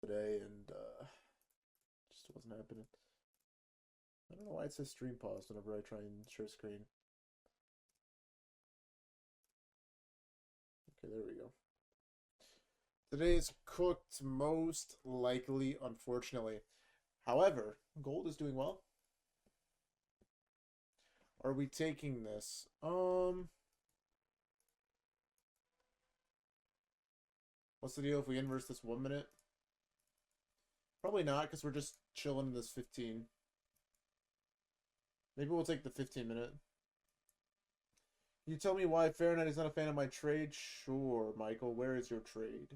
today and just wasn't happening. I don't know why it says stream pause whenever I try and share screen. Okay, there we go. Today's cooked most likely, unfortunately. However, gold is doing well. Are we taking this? What's the deal if we inverse this 1 minute? Probably not, because we're just chilling in this 15. Maybe we'll take the 15 minute. You tell me why Fahrenheit is not a fan of my trade? Sure, Michael. Where is your trade?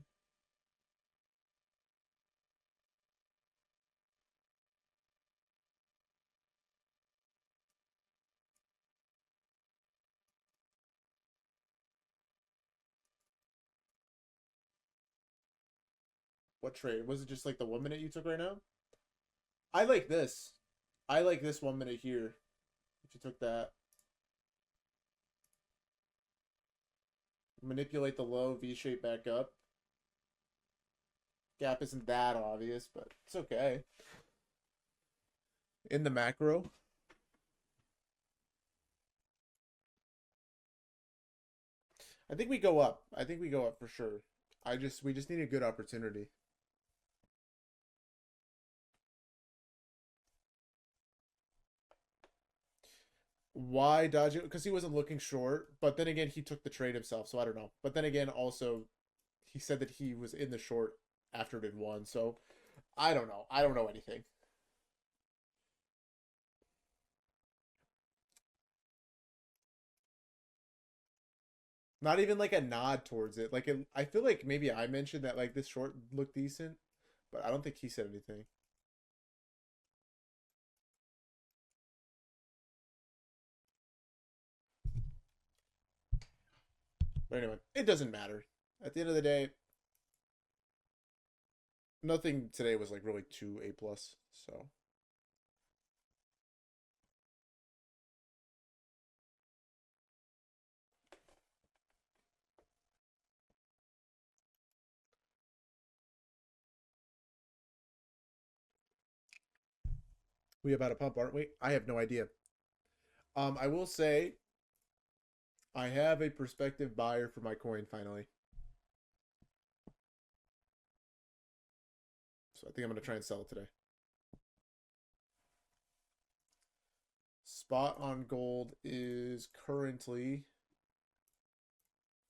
What trade? Was it just like the 1 minute you took right now? I like this. I like this 1 minute here. If you took that. Manipulate the low, V shape back up. Gap isn't that obvious, but it's okay. In the macro. I think we go up. I think we go up for sure. We just need a good opportunity. Why dodge it? Because he wasn't looking short, but then again, he took the trade himself, so I don't know. But then again, also, he said that he was in the short after it had won, so I don't know. I don't know anything. Not even like a nod towards it. I feel like maybe I mentioned that like this short looked decent, but I don't think he said anything. But anyway, it doesn't matter. At the end of the day, nothing today was like really too A plus. So we about to pump, aren't we? I have no idea. I will say I have a prospective buyer for my coin finally. So I think I'm gonna try and sell it today. Spot on gold is currently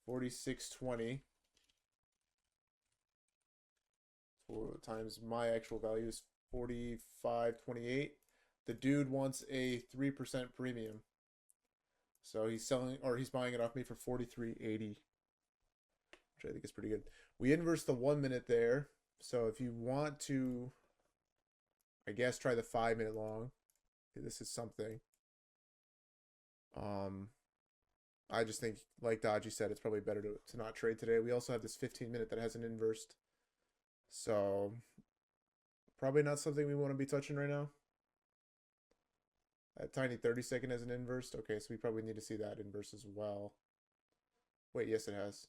46.20. Times my actual value is 45.28. The dude wants a 3% premium. So he's selling or he's buying it off me for 43.80, which I think is pretty good. We inverse the 1 minute there. So if you want to, I guess, try the 5 minute long, this is something. Um, I just think, like Dodgy said, it's probably better to not trade today. We also have this 15 minute that hasn't inversed. So probably not something we want to be touching right now. That tiny 30 second has an inverse. Okay, so we probably need to see that inverse as well. Wait, yes, it has.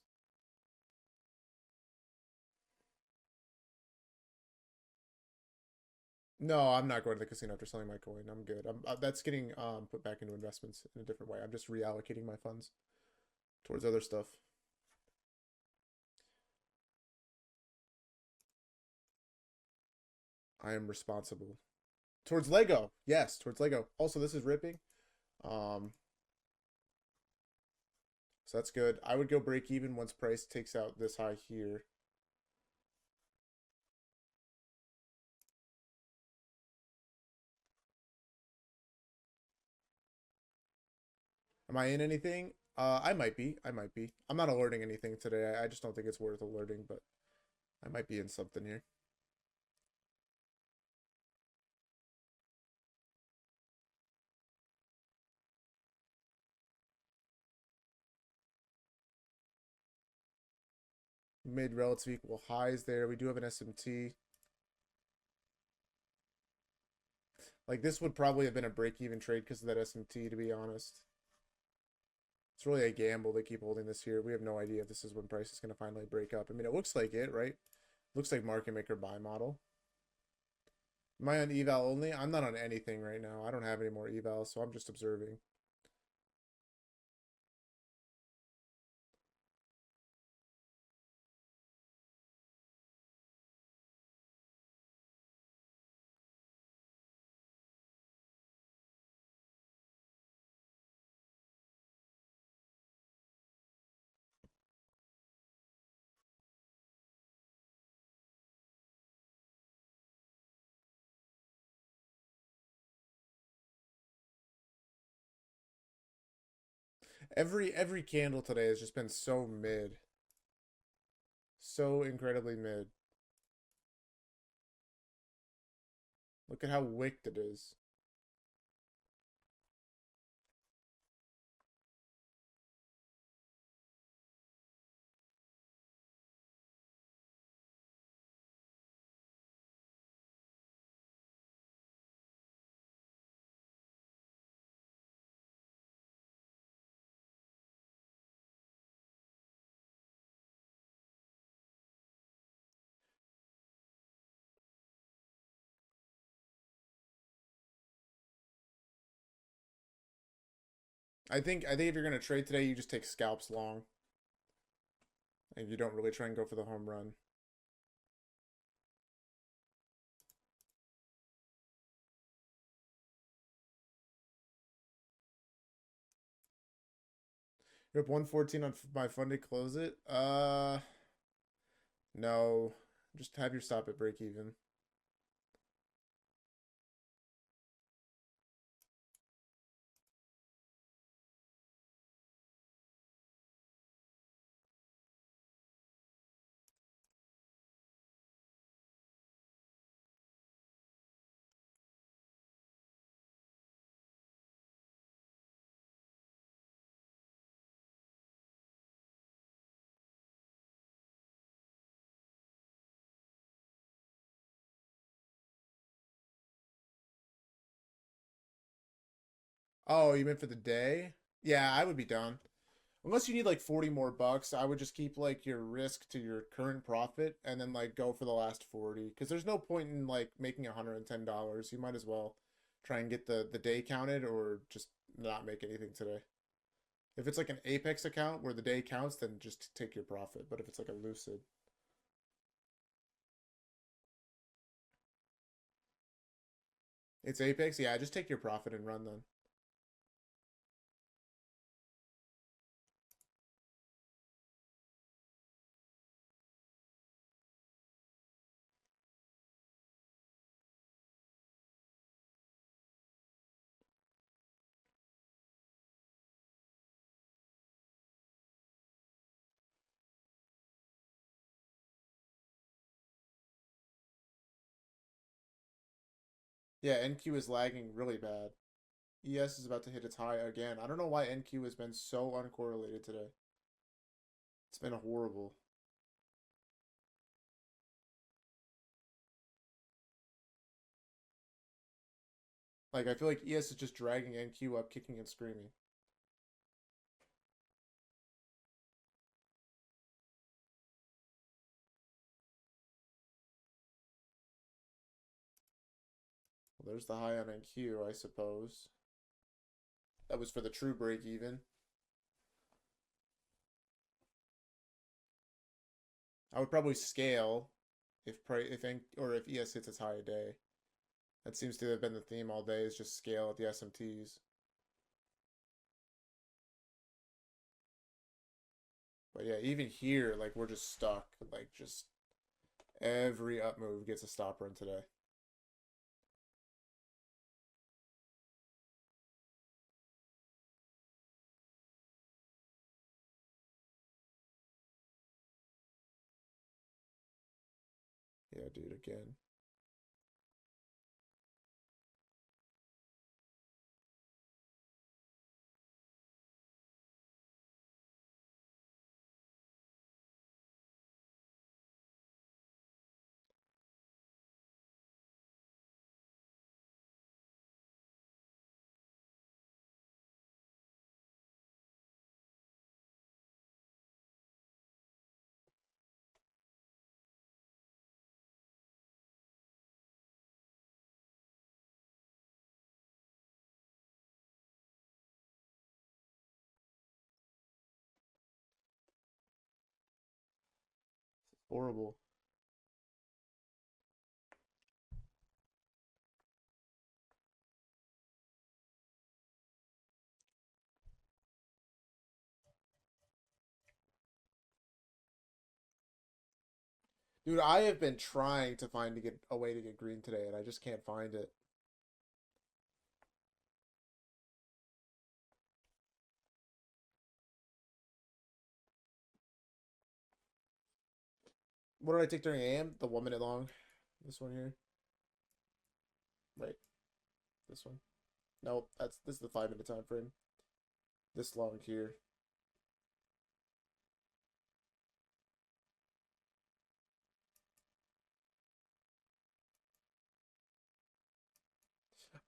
No, I'm not going to the casino after selling my coin. I'm good. That's getting put back into investments in a different way. I'm just reallocating my funds towards other stuff. I am responsible. Towards Lego. Yes, towards Lego. Also, this is ripping. Um, so that's good. I would go break even once price takes out this high here. Am I in anything? I might be. I might be. I'm not alerting anything today. I just don't think it's worth alerting, but I might be in something here. Made relative equal highs there. We do have an SMT. Like this would probably have been a break-even trade because of that SMT, to be honest. It's really a gamble. They keep holding this here. We have no idea if this is when price is going to finally break up. I mean, it looks like it, right? Looks like market maker buy model. Am I on eval only? I'm not on anything right now. I don't have any more evals, so I'm just observing. Every candle today has just been so mid. So incredibly mid. Look at how wicked it is. I think if you're gonna trade today, you just take scalps long. And you don't really try and go for the home run. You're up 114 on my fund to close it. No. Just have your stop at break even. Oh, you meant for the day? Yeah, I would be done. Unless you need like 40 more bucks, I would just keep like your risk to your current profit and then like go for the last 40. Because there's no point in like making $110. You might as well try and get the day counted or just not make anything today. If it's like an Apex account where the day counts, then just take your profit. But if it's like a Lucid, it's Apex, yeah, just take your profit and run then. Yeah, NQ is lagging really bad. ES is about to hit its high again. I don't know why NQ has been so uncorrelated today. It's been horrible. Like, I feel like ES is just dragging NQ up, kicking and screaming. Well, there's the high on NQ, I suppose. That was for the true break even. I would probably scale if ES hits its high a day. That seems to have been the theme all day, is just scale at the SMTs. But yeah, even here, like we're just stuck. Like just every up move gets a stop run today. Yeah, dude, again. Horrible. Dude, I have been trying to find to get a way to get green today, and I just can't find it. What did I take during AM? The 1 minute long. This one here. Right. This one. Nope. This is the 5 minute time frame. This long here.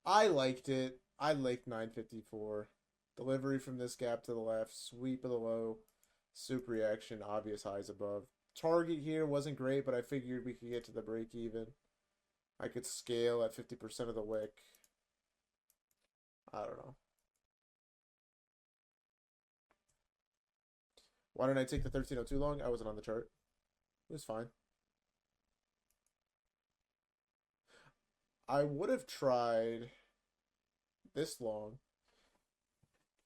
I liked it. I liked 954. Delivery from this gap to the left. Sweep of the low. Soup reaction. Obvious highs above. Target here wasn't great, but I figured we could get to the break even. I could scale at 50% of the wick. I don't know. Why didn't I take the 1302 long? I wasn't on the chart. It was fine. I would have tried this long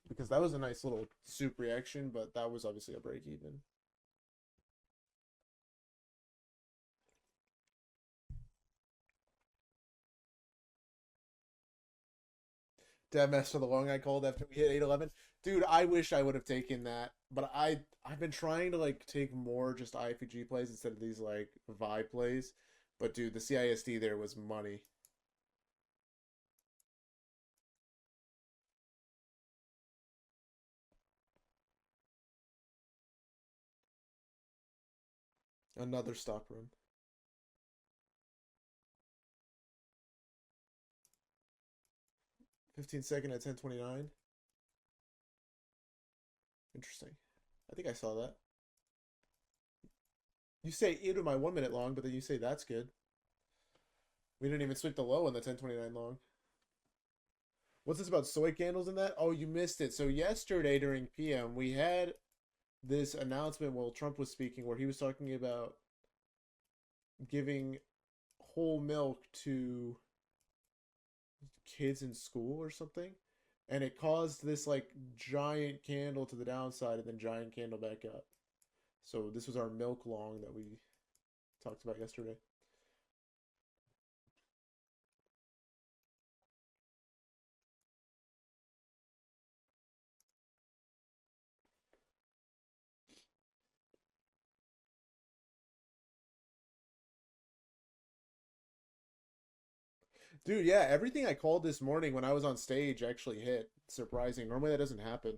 because that was a nice little soup reaction, but that was obviously a break even. Dead mess for the long I called after we hit 811. Dude, I wish I would have taken that, but I've been trying to like take more just IFG plays instead of these like vibe plays. But dude, the CISD there was money. Another stop run. 15-second at 1029. Interesting. I think I saw that. You say into my 1 minute long, but then you say that's good. We didn't even sweep the low on the 1029 long. What's this about soy candles in that? Oh, you missed it. So yesterday during PM, we had this announcement while Trump was speaking where he was talking about giving whole milk to kids in school or something. And it caused this like giant candle to the downside and then giant candle back up. So this was our milk long that we talked about yesterday. Dude, yeah, everything I called this morning when I was on stage actually hit. Surprising. Normally that doesn't happen.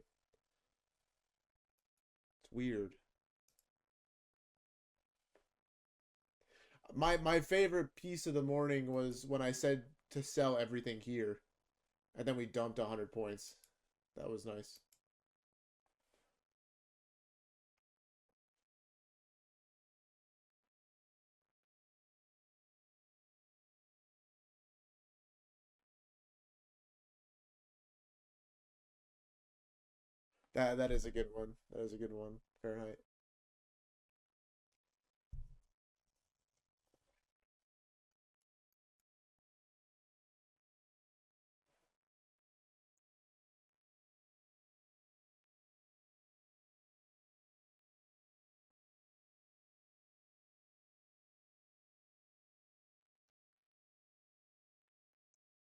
It's weird. My favorite piece of the morning was when I said to sell everything here, and then we dumped 100 points. That was nice. That is a good one. That is a good one. Fahrenheit.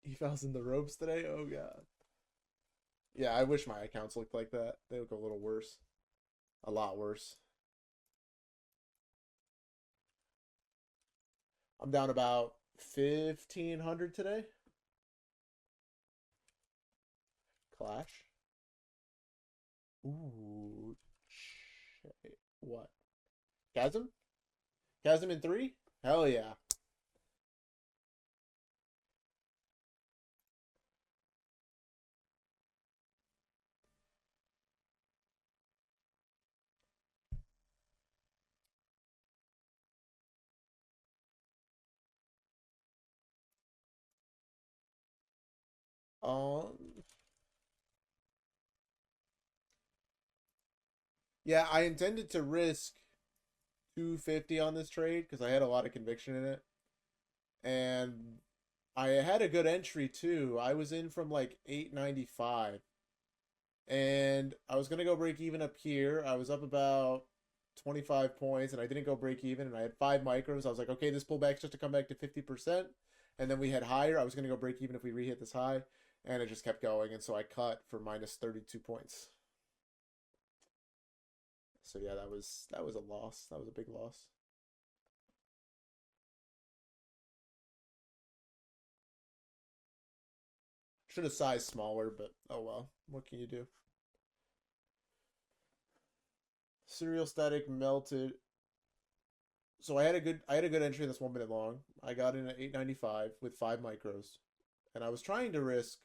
He fell in the ropes today. Oh god. Yeah, I wish my accounts looked like that. They look a little worse. A lot worse. I'm down about 1,500 today. Clash. Ooh. What? Chasm? Chasm in three? Hell yeah. Um. Yeah, I intended to risk 250 on this trade because I had a lot of conviction in it. And I had a good entry too. I was in from like 895 and I was gonna go break even up here. I was up about 25 points and I didn't go break even and I had 5 micros. I was like, okay, this pullback's just to come back to 50%. And then we had higher. I was gonna go break even if we rehit this high. And it just kept going, and so I cut for minus 32 points. So yeah, that was a loss. That was a big loss. Should have sized smaller, but oh well. What can you do? Serial static melted. So I had a good entry in this 1 minute long. I got in at 895 with 5 micros. And I was trying to risk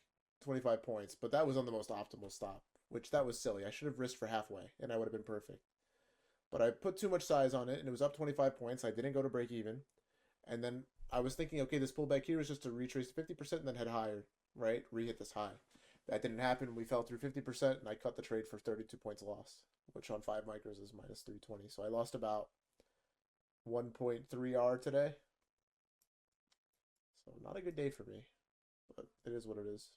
25 points, but that was on the most optimal stop, which that was silly. I should have risked for halfway and I would have been perfect. But I put too much size on it and it was up 25 points. I didn't go to break even. And then I was thinking, okay, this pullback here was just to retrace 50% and then head higher, right? Re-hit this high. That didn't happen. We fell through 50% and I cut the trade for 32 points loss, which on 5 micros is minus 320. So I lost about 1.3 R today. So not a good day for me, but it is what it is.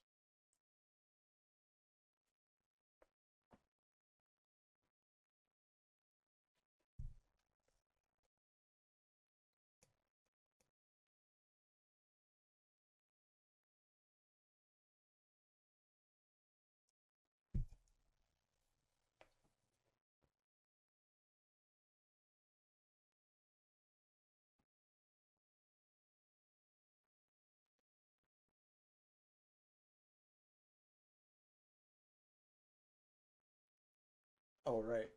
All right.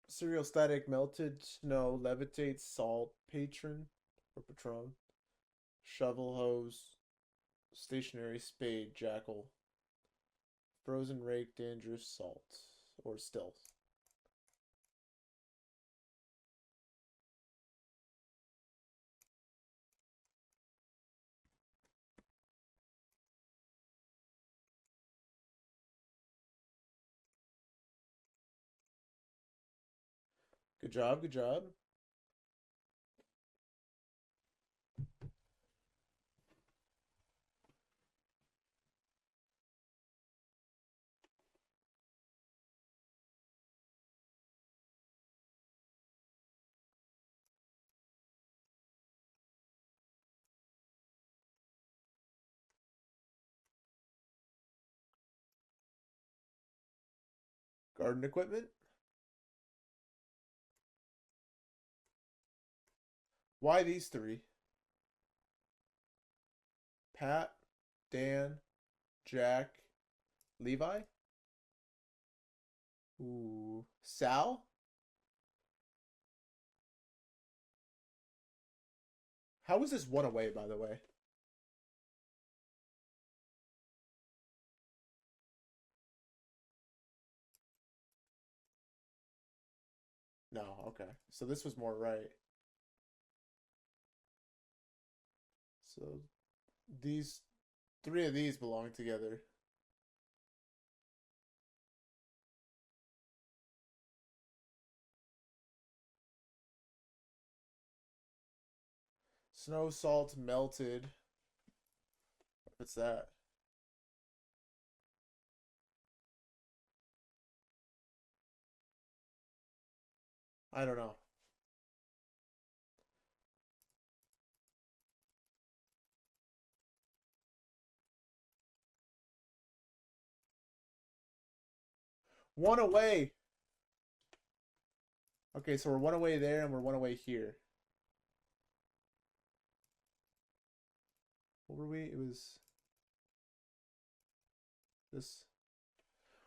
Serial static melted snow levitates salt patron or patron shovel hose stationary spade jackal frozen rake dangerous salt or stealth. Good job, good job. Garden equipment. Why these three? Pat, Dan, Jack, Levi. Ooh, Sal. How was this one away, by the way? No, okay. So this was more right. So these three of these belong together. Snow salt melted. What's that? I don't know. One away. Okay, so we're one away there and we're one away here. What were we? It was this.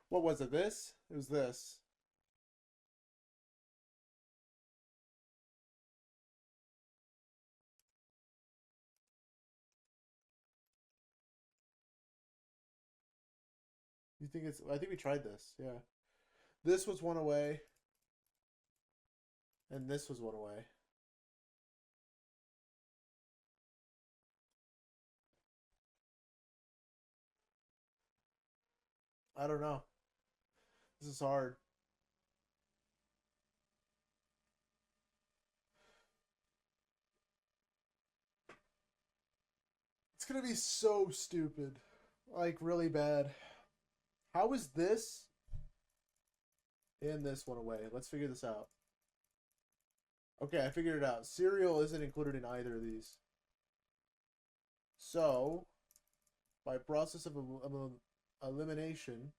What was it? This? It was this. You think it's? I think we tried this. Yeah. This was one away, and this was one away. I don't know. This is hard. It's gonna be so stupid. Like, really bad. How is this and this one away? Let's figure this out. Okay, I figured it out. Cereal isn't included in either of these. So, by process of elimination,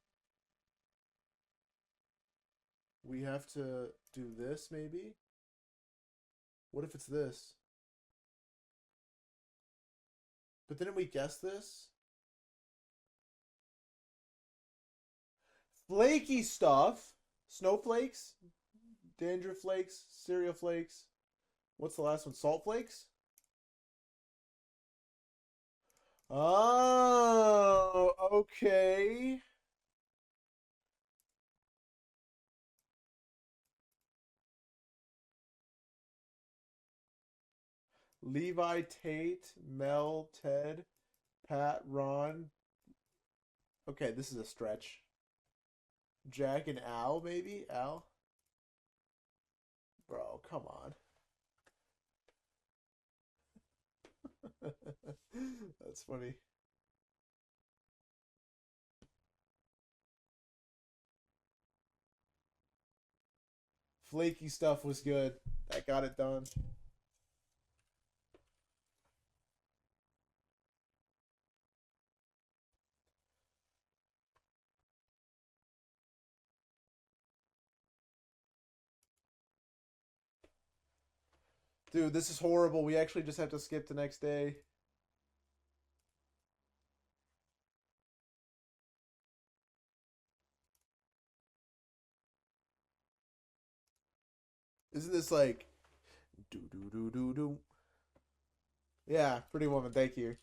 we have to do this, maybe? What if it's this? But didn't we guess this? Flaky stuff. Snowflakes? Dandruff flakes? Cereal flakes? What's the last one? Salt flakes? Oh, okay. Levi, Tate, Mel, Ted, Pat, Ron. Okay, this is a stretch. Jack and Al, maybe? Al? Bro, come on. That's funny. Flaky stuff was good. That got it done. Dude, this is horrible. We actually just have to skip the next day. Isn't this like do do do do do? Yeah, Pretty Woman. Thank you.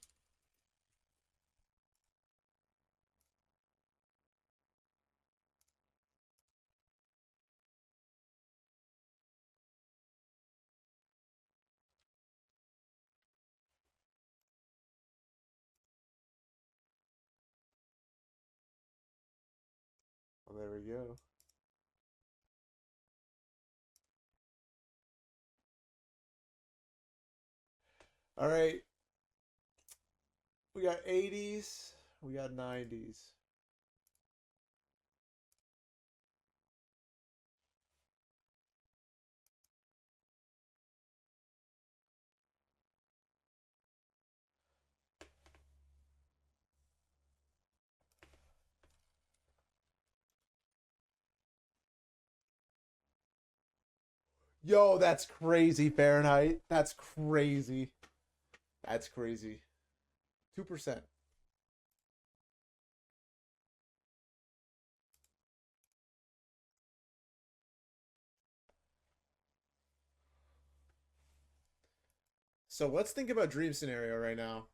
Well, there we go. All right, we got 80s. We got 90s. Yo, that's crazy, Fahrenheit. That's crazy. That's crazy. 2%. So let's think about dream scenario right now.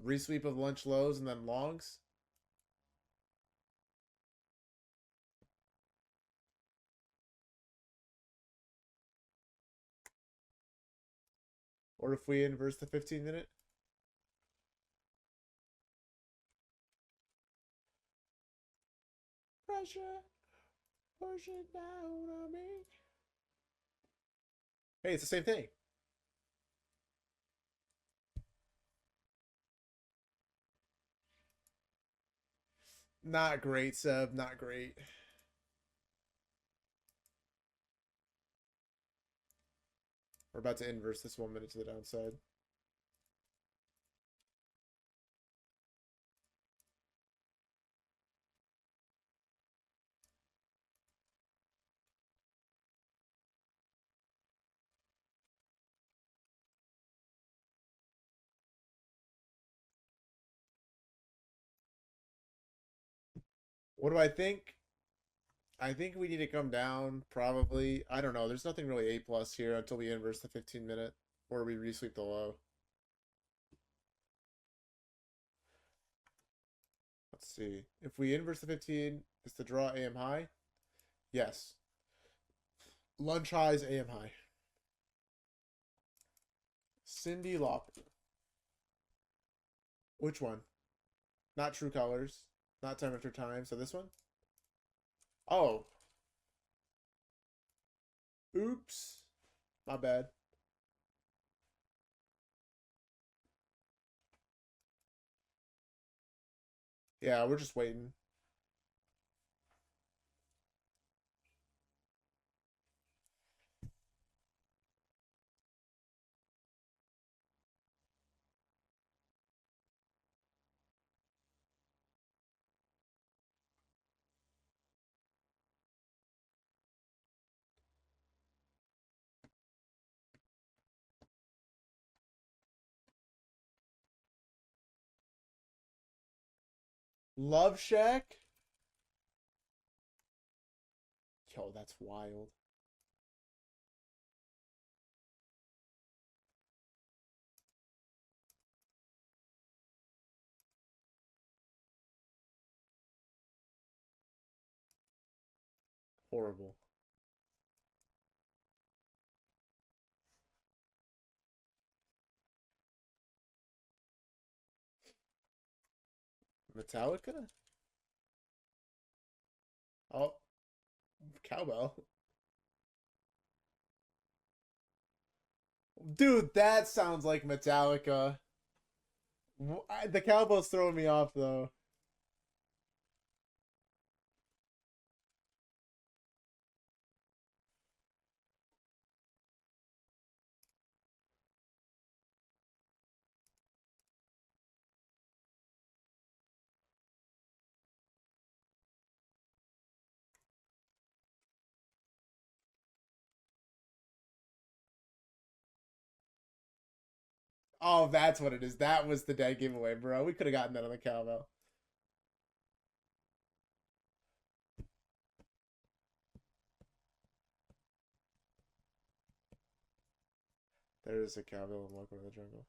Resweep of lunch lows and then longs. Or if we inverse the 15-minute. Pressure pushing down on me. Hey, it's the same thing. Not great, Seb. Not great. We're about to inverse this 1 minute to the downside. What do I think? I think we need to come down, probably. I don't know. There's nothing really A plus here until we inverse the 15-minute or we resweep the low. Let's see. If we inverse the 15, is the draw AM high? Yes. Lunch highs AM high. Cyndi Lauper. Which one? Not True Colors. Not Time After Time. So this one? Oh. Oops. My bad. Yeah, we're just waiting. Love Shack? Yo, that's wild. Horrible. Metallica? Oh, cowbell. Dude, that sounds like Metallica. The cowbell's throwing me off though. Oh, that's what it is. That was the dead giveaway, bro. We could have gotten that on the cowbell. There's a cowbell in Welcome to the Jungle.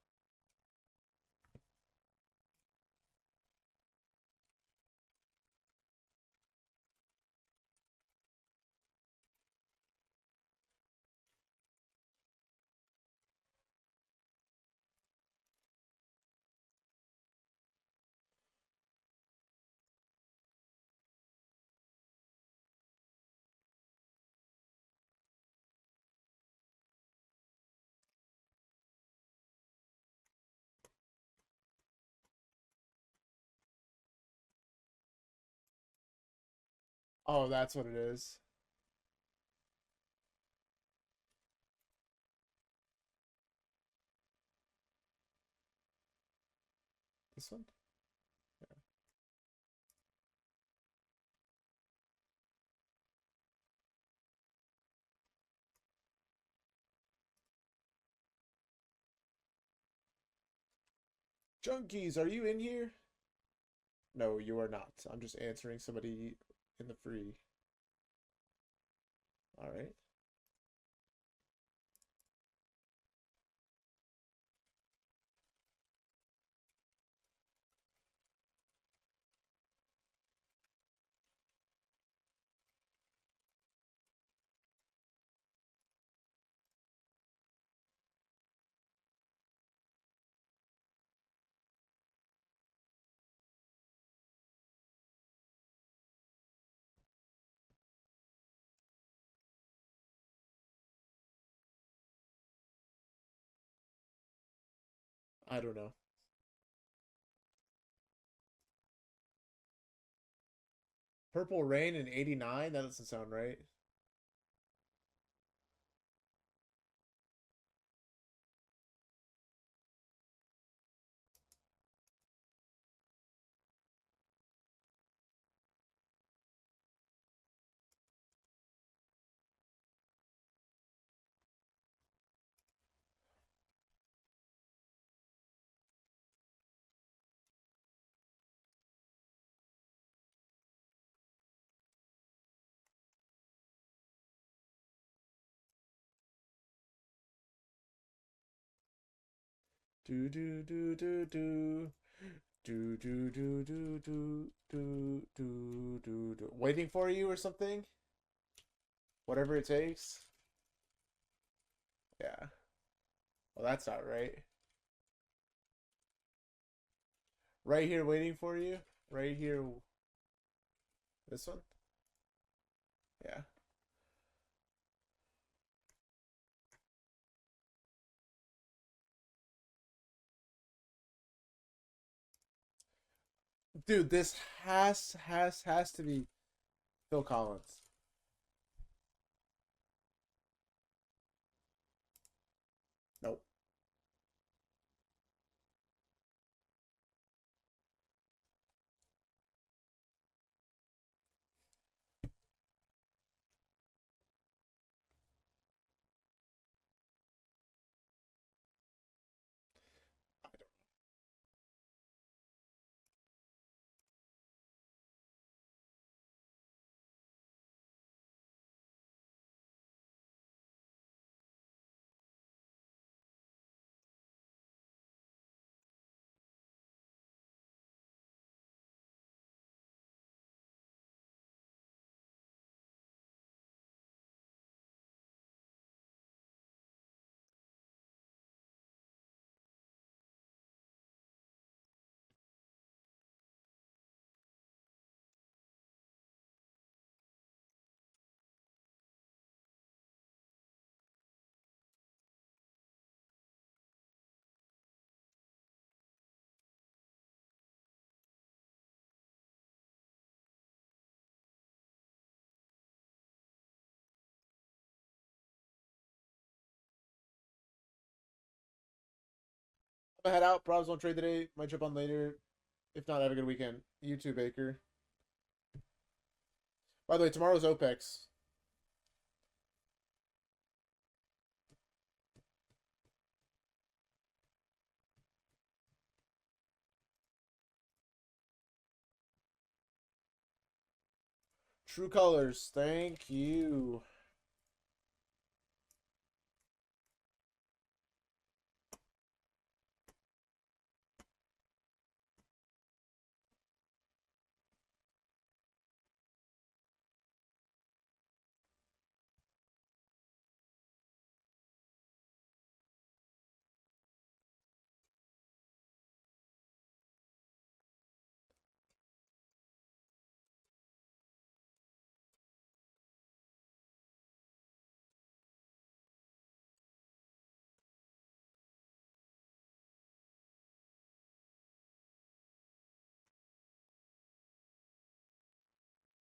Oh, that's what it is. This one? Junkies, are you in here? No, you are not. I'm just answering somebody in the free. All right. I don't know. Purple Rain in 89? That doesn't sound right. Do do do do do. Do do do do do do do do do. Waiting for you or something? Whatever it takes. Yeah. Well, that's not right. Right here waiting for you. Right here. This one? Yeah. Dude, this has to be Phil Collins. Nope. I'm gonna head out. Probs won't trade today. Might jump on later. If not, have a good weekend. You too, Baker. By the way, tomorrow's OPEX. True Colors. Thank you.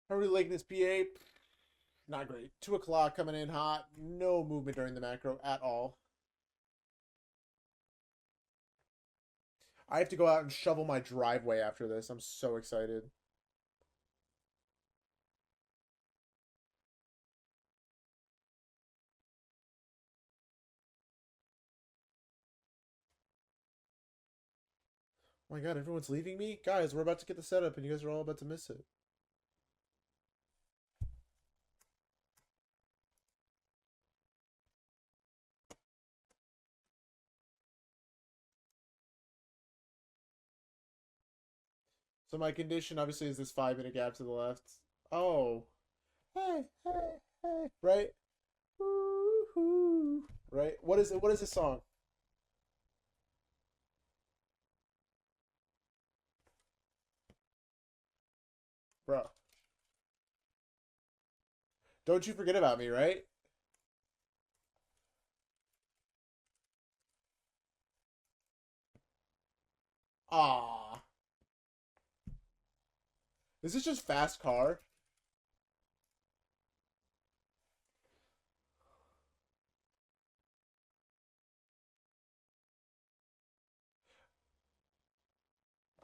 How are we liking this PA? Not great. 2 o'clock coming in hot. No movement during the macro at all. I have to go out and shovel my driveway after this. I'm so excited. Oh my god, everyone's leaving me? Guys, we're about to get the setup and you guys are all about to miss it. So my condition obviously is this 5 minute gap to the left. Oh. Hey, hey, hey. Right? Woo-hoo. Right? What is it? What is this song? Bro. Don't you forget about me, right? Ah. Is this just fast car?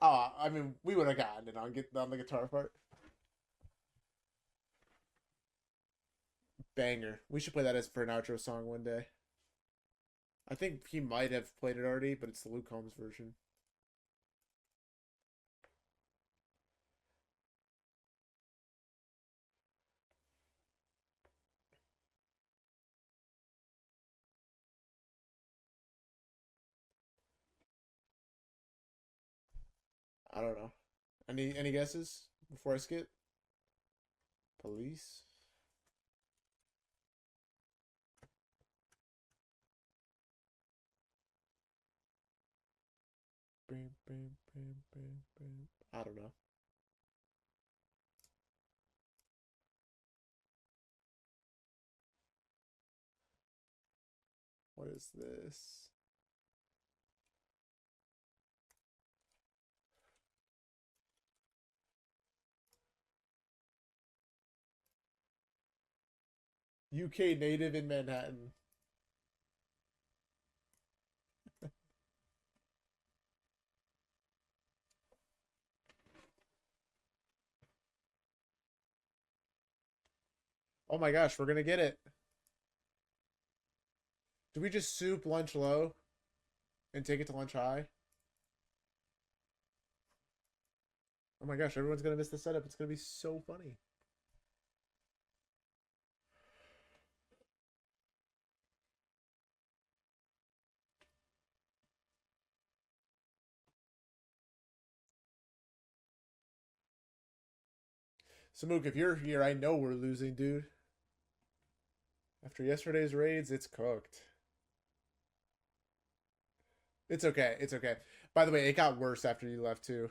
Ah, I mean, we would have gotten it on the guitar part. Banger. We should play that as for an outro song one day. I think he might have played it already, but it's the Luke Combs version. I don't know. Any guesses before I skip? Police. Bam, bam, bam, bam, bam. I don't know. What is this? UK native in Manhattan. Oh my gosh, we're gonna get it. Do we just soup lunch low and take it to lunch high? Oh my gosh, everyone's gonna miss the setup. It's gonna be so funny. Samook, if you're here, I know we're losing, dude. After yesterday's raids, it's cooked. It's okay. It's okay. By the way, it got worse after you left too.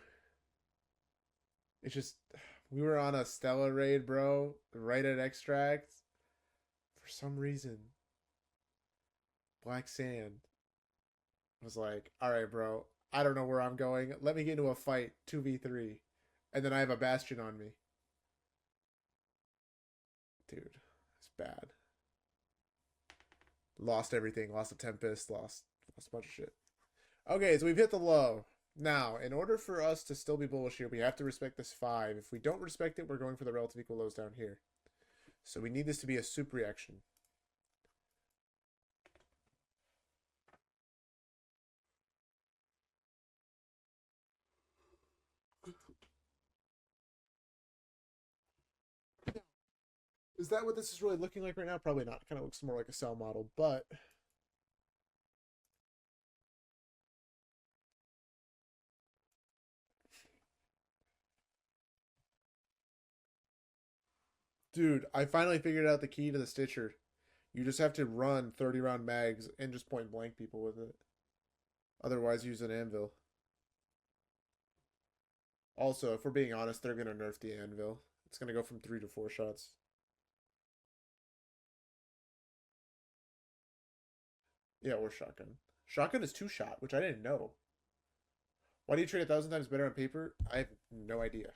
It's just we were on a Stella raid, bro, right at extract. For some reason, Black Sand was like, "All right, bro, I don't know where I'm going. Let me get into a fight, 2v3." And then I have a Bastion on me. Dude, it's bad. Lost everything. Lost a Tempest. Lost a bunch of shit. Okay, so we've hit the low. Now, in order for us to still be bullish here, we have to respect this 5. If we don't respect it, we're going for the relative equal lows down here. So we need this to be a soup reaction. Is that what this is really looking like right now? Probably not. It kind of looks more like a cell model, but dude, I finally figured out the key to the Stitcher. You just have to run 30 round mags and just point blank people with it. Otherwise, use an anvil. Also, if we're being honest, they're going to nerf the anvil. It's going to go from 3 to 4 shots. Yeah, or shotgun. Shotgun is 2 shot, which I didn't know. Why do you trade 1,000 times better on paper? I have no idea.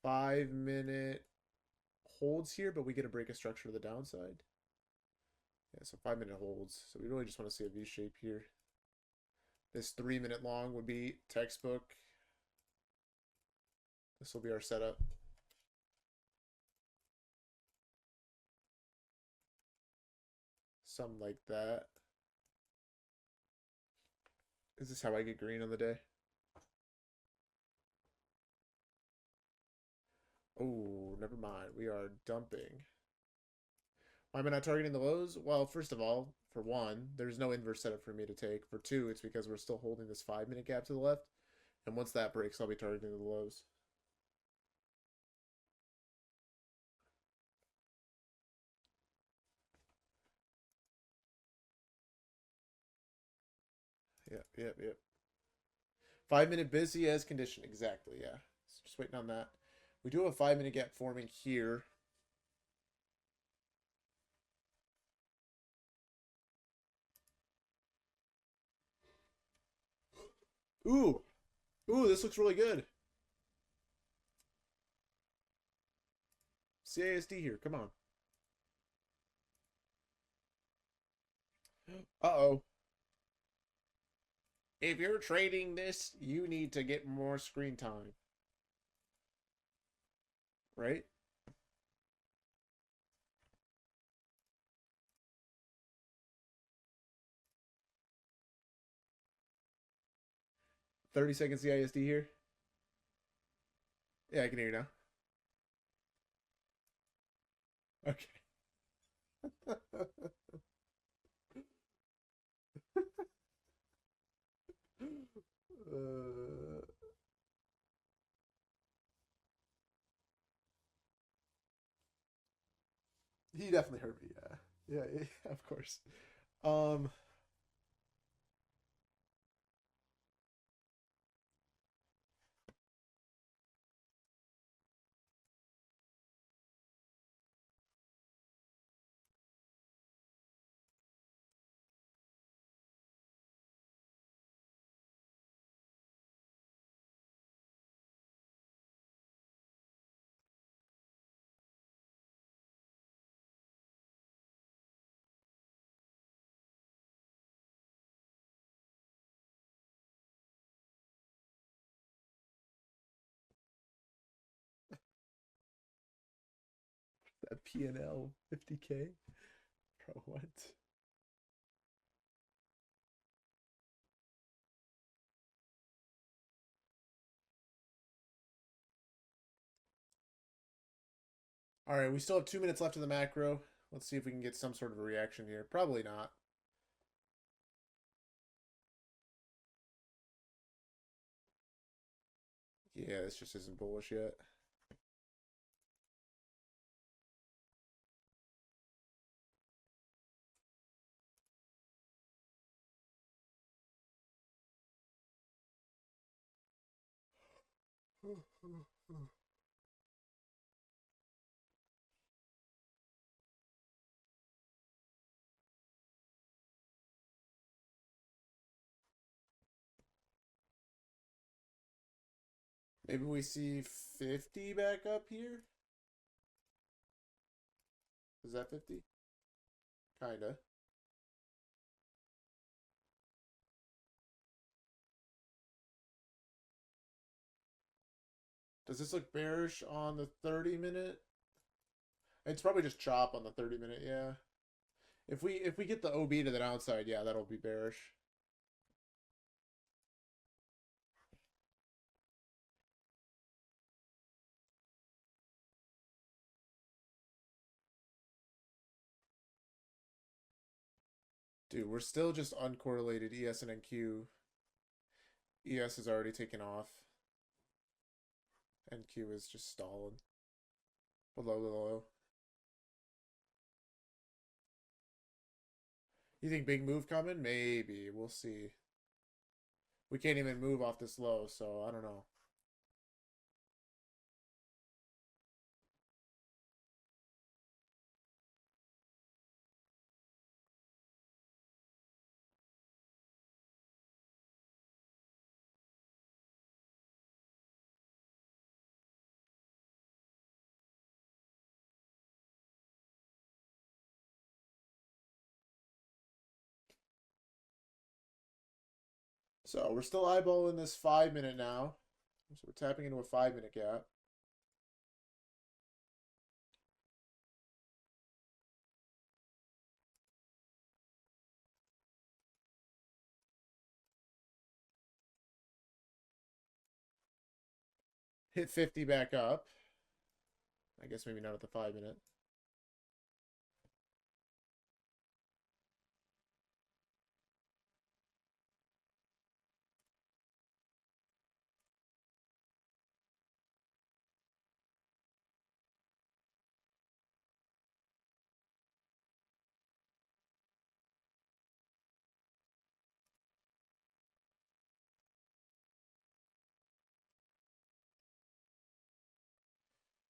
5-minute holds here, but we get a break of structure to the downside. Yeah, so 5-minute holds. So we really just want to see a V shape here. This 3-minute long would be textbook. This will be our setup. Something like that. Is this how I get green on the day? Oh, never mind. We are dumping. Why am I not targeting the lows? Well, first of all, for one, there's no inverse setup for me to take. For two, it's because we're still holding this 5-minute gap to the left. And once that breaks, I'll be targeting the lows. Yep. 5-minute busy as condition. Exactly, yeah. So just waiting on that. We do have a 5-minute gap forming here. Ooh. Ooh, this looks really good. CASD here. Come on. Uh-oh. If you're trading this, you need to get more screen time. Right? $30 CISD here. Yeah, I can hear you now. Okay. uh, he definitely heard me. Yeah, of course. Um, That P&L 50K? Bro, what? All right, we still have 2 minutes left in the macro. Let's see if we can get some sort of a reaction here. Probably not. Yeah, this just isn't bullish yet. Maybe we see 50 back up here? Is that 50? Kinda. Does this look bearish on the 30-minute? It's probably just chop on the 30-minute, yeah. If we get the OB to the downside, yeah, that'll be bearish. Dude, we're still just uncorrelated ES and NQ. ES is already taken off. NQ is just stalling. Below the low. You think big move coming? Maybe. We'll see. We can't even move off this low, so I don't know. So we're still eyeballing this 5-minute now. So we're tapping into a 5-minute gap. Hit 50 back up. I guess maybe not at the 5-minute.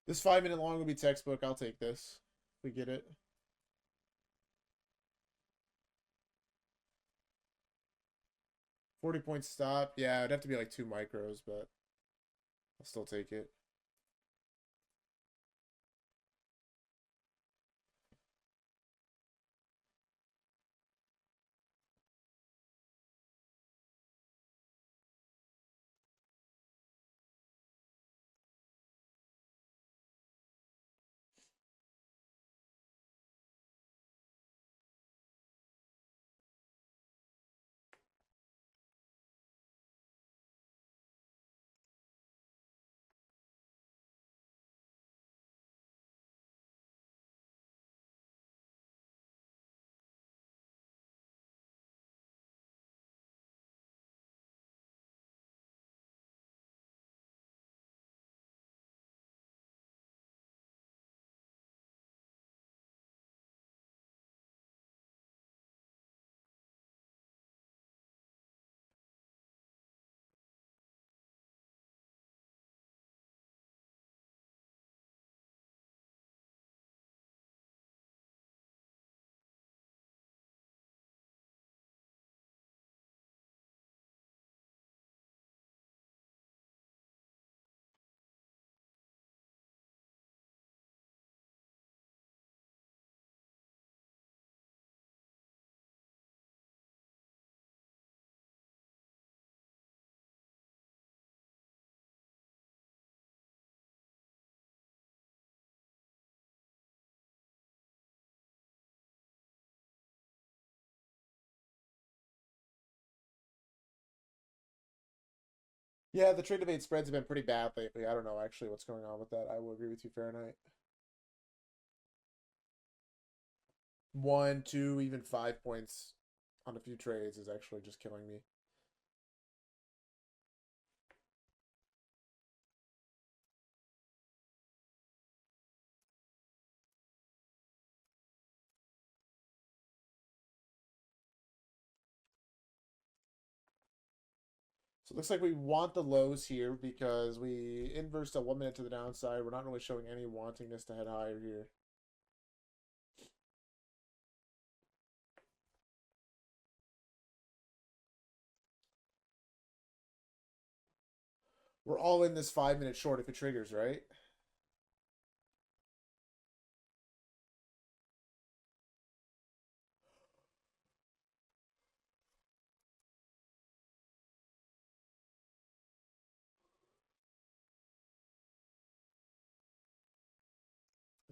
This 5-minute long will be textbook. I'll take this. If we get it. 40-point stop. Yeah, it'd have to be like 2 micros, but I'll still take it. Yeah, the trade debate spreads have been pretty bad lately. I don't know actually what's going on with that. I will agree with you, Fahrenheit. 1, 2, even 5 points on a few trades is actually just killing me. So it looks like we want the lows here because we inversed a 1 minute to the downside. We're not really showing any wantingness to head higher here. We're all in this 5 minute short if it triggers, right?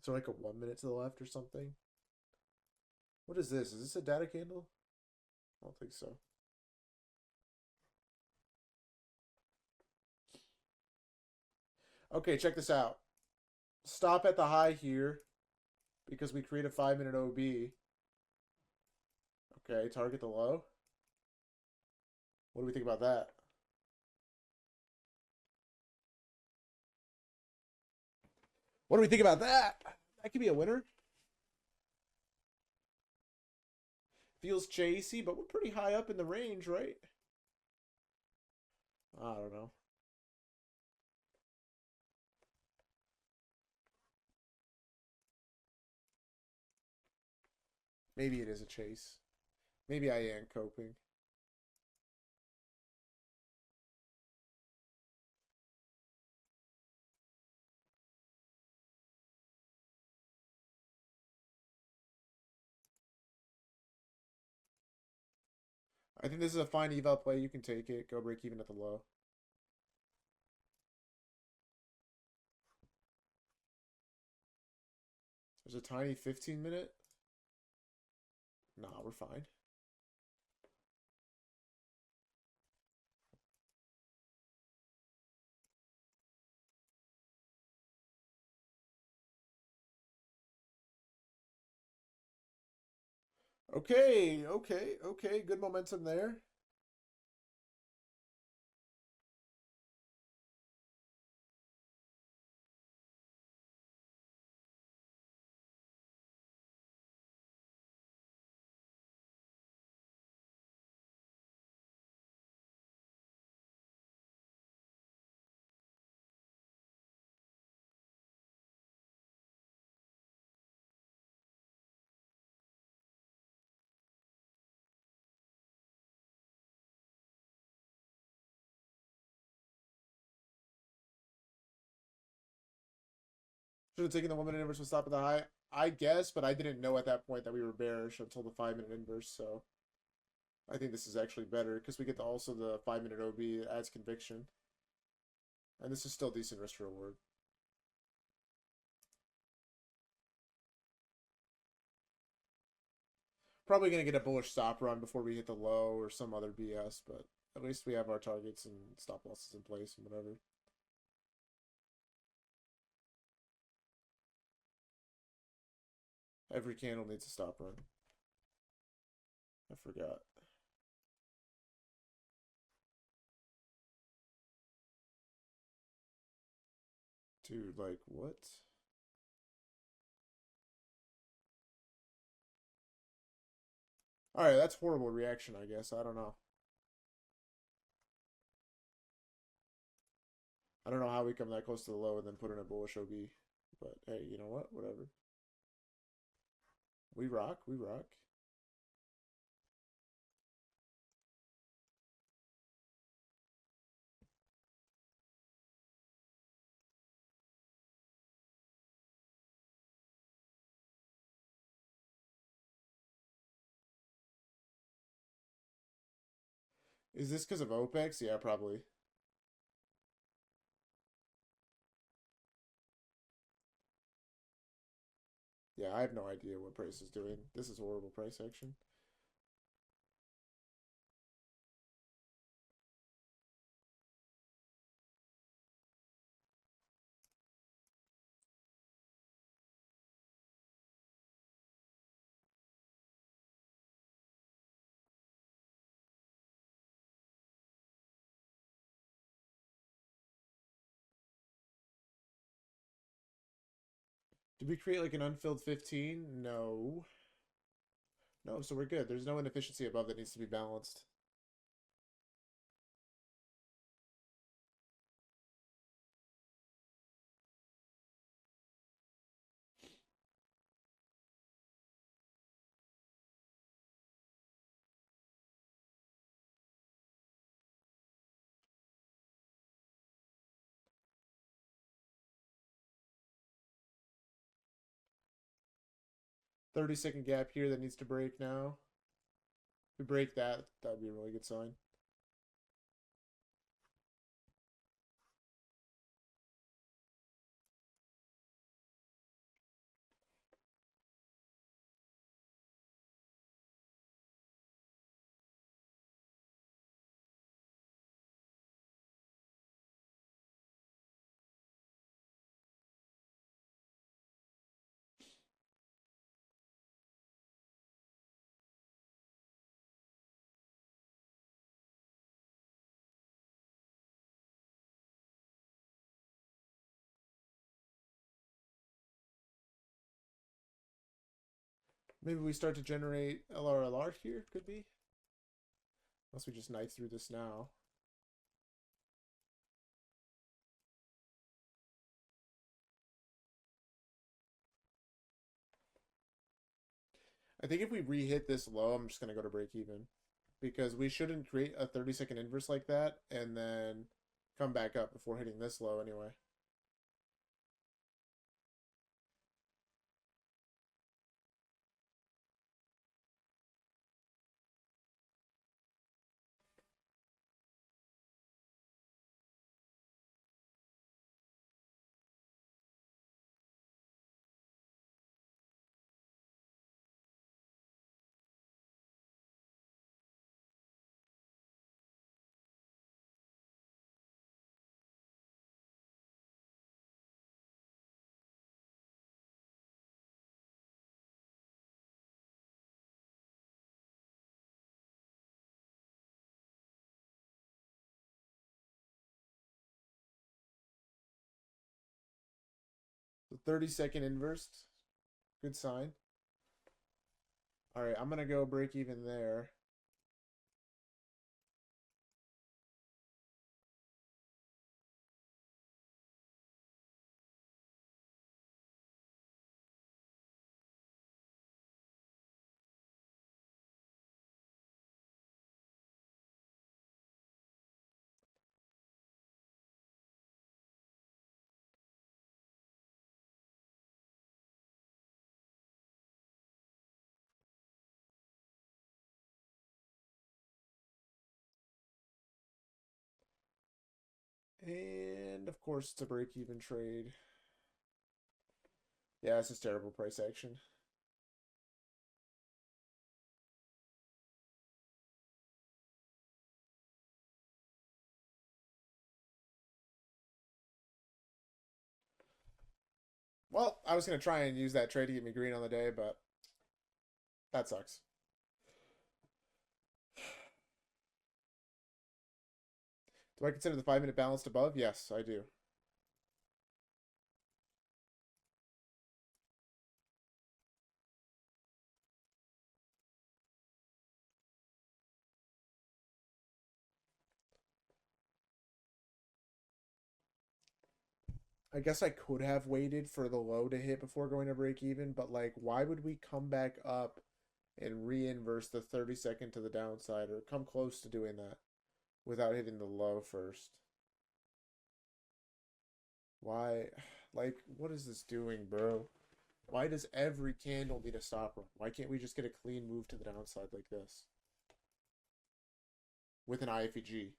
Is there like a 1 minute to the left or something? What is this? Is this a data candle? I don't think so. Okay, check this out. Stop at the high here because we create a 5 minute OB. Okay, target the low. What do we think about that? What do we think about that? That could be a winner. Feels chasey, but we're pretty high up in the range, right? I don't know. Maybe it is a chase. Maybe I am coping. I think this is a fine eval play. You can take it. Go break even at the low. There's a tiny 15 minute. Nah, we're fine. Okay, okay, okay. Good momentum there. Should have taken the 1 minute inverse with stop at the high. I guess, but I didn't know at that point that we were bearish until the 5 minute inverse, so I think this is actually better because we get also the 5 minute OB that adds conviction. And this is still decent risk reward. Probably going to get a bullish stop run before we hit the low or some other BS, but at least we have our targets and stop losses in place and whatever. Every candle needs a stop run. I forgot. Dude, like, what? Alright, that's horrible reaction, I guess. I don't know. I don't know how we come that close to the low and then put in a bullish OB. But hey, you know what? Whatever. We rock. We rock. Is this because of OPEX? Yeah, probably. Yeah, I have no idea what price is doing. This is horrible price action. Did we create like an unfilled 15? No. No, so we're good. There's no inefficiency above that needs to be balanced. $30-second gap here that needs to break now. If we break that, that would be a really good sign. Maybe we start to generate LRLR here, could be. Unless we just knife through this now. I think if we re-hit this low, I'm just going to go to break even. Because we shouldn't create a 30-second inverse like that and then come back up before hitting this low anyway. The 30-second inverse, good sign. All right, I'm going to go break even there. And of course, it's a break even trade. Yeah, this is terrible price action. Well, I was going to try and use that trade to get me green on the day, but that sucks. Do I consider the 5-minute balanced above? Yes, I do. I guess I could have waited for the low to hit before going to break even, but like, why would we come back up and re-inverse the 30-second to the downside or come close to doing that without hitting the low first? Why? Like, what is this doing, bro? Why does every candle need a stop run? Why can't we just get a clean move to the downside like this? With an IFEG.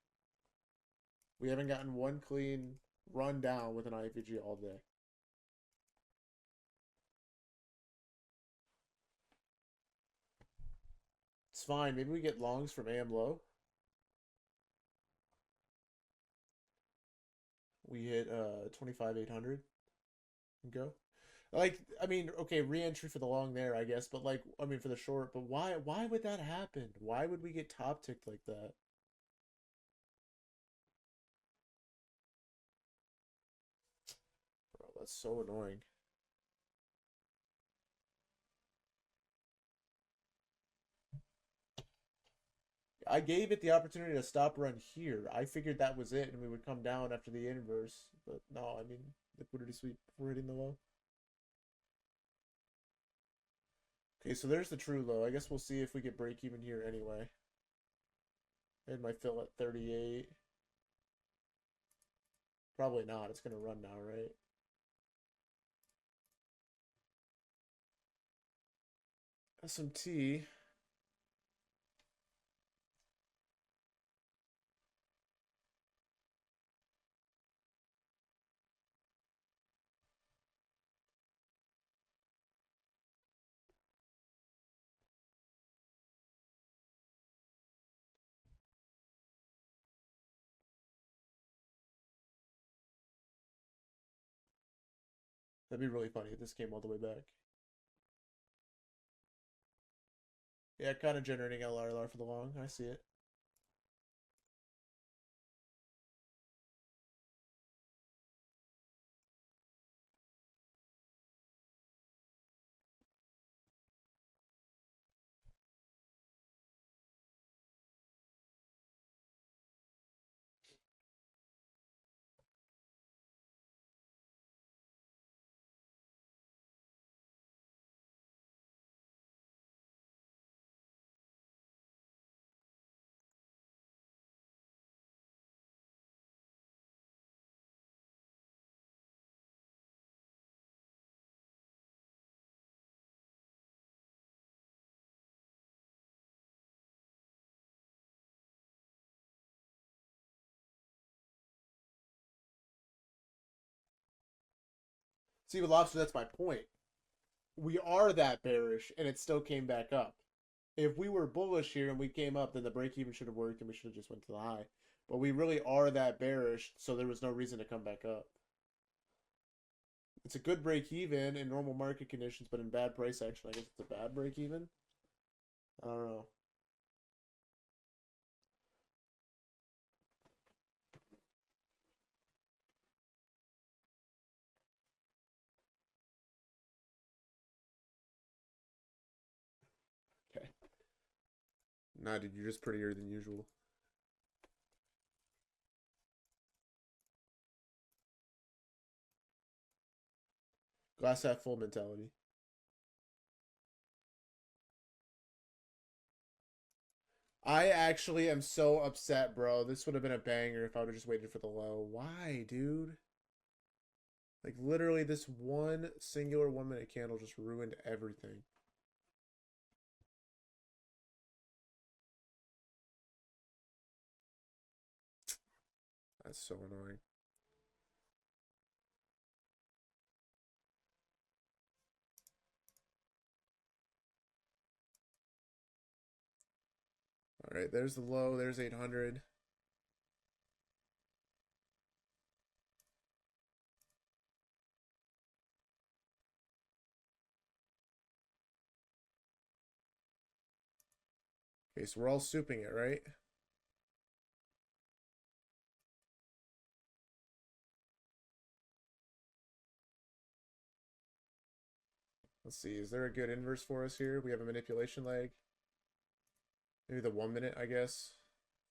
We haven't gotten one clean run down with an IFEG all day. It's fine. Maybe we get longs from AM low. We hit 25,800 and go. Like, I mean, okay, re-entry for the long there, I guess, but like, I mean, for the short, but why would that happen? Why would we get top ticked like that? Bro, that's so annoying. I gave it the opportunity to stop run here. I figured that was it and we would come down after the inverse. But no, I mean, liquidity sweep before hitting the low. Okay, so there's the true low. I guess we'll see if we get break even here anyway. And my fill at 38. Probably not. It's going to run now, right? SMT. That'd be really funny if this came all the way back. Yeah, kind of generating LRLR for the long. I see it. See, with Lobster, that's my point. We are that bearish, and it still came back up. If we were bullish here and we came up, then the break even should have worked and we should have just went to the high. But we really are that bearish, so there was no reason to come back up. It's a good break even in normal market conditions, but in bad price action, I guess it's a bad break even. I don't know. Okay. Nah, dude, you're just prettier than usual. Glass half full mentality. I actually am so upset, bro. This would have been a banger if I would have just waited for the low. Why, dude? Like, literally, this one singular 1 minute candle just ruined everything. That's so annoying. All right, there's the low. There's 800. Okay, so we're all souping it, right? Let's see. Is there a good inverse for us here? We have a manipulation leg. Maybe the 1 minute, I guess.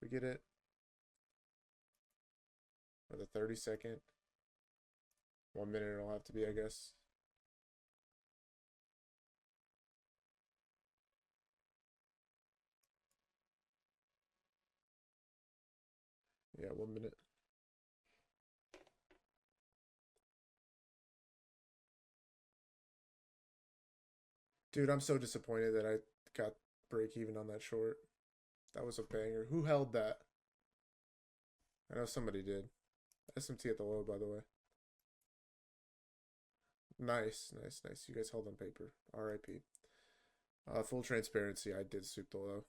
We get it. Or the 30-second. 1 minute it'll have to be, I guess. Yeah, 1 minute. Dude, I'm so disappointed that I got break even on that short. That was a banger. Who held that? I know somebody did. SMT at the low, by the way. Nice, nice, nice. You guys held on paper. RIP. Full transparency, I did soup the low.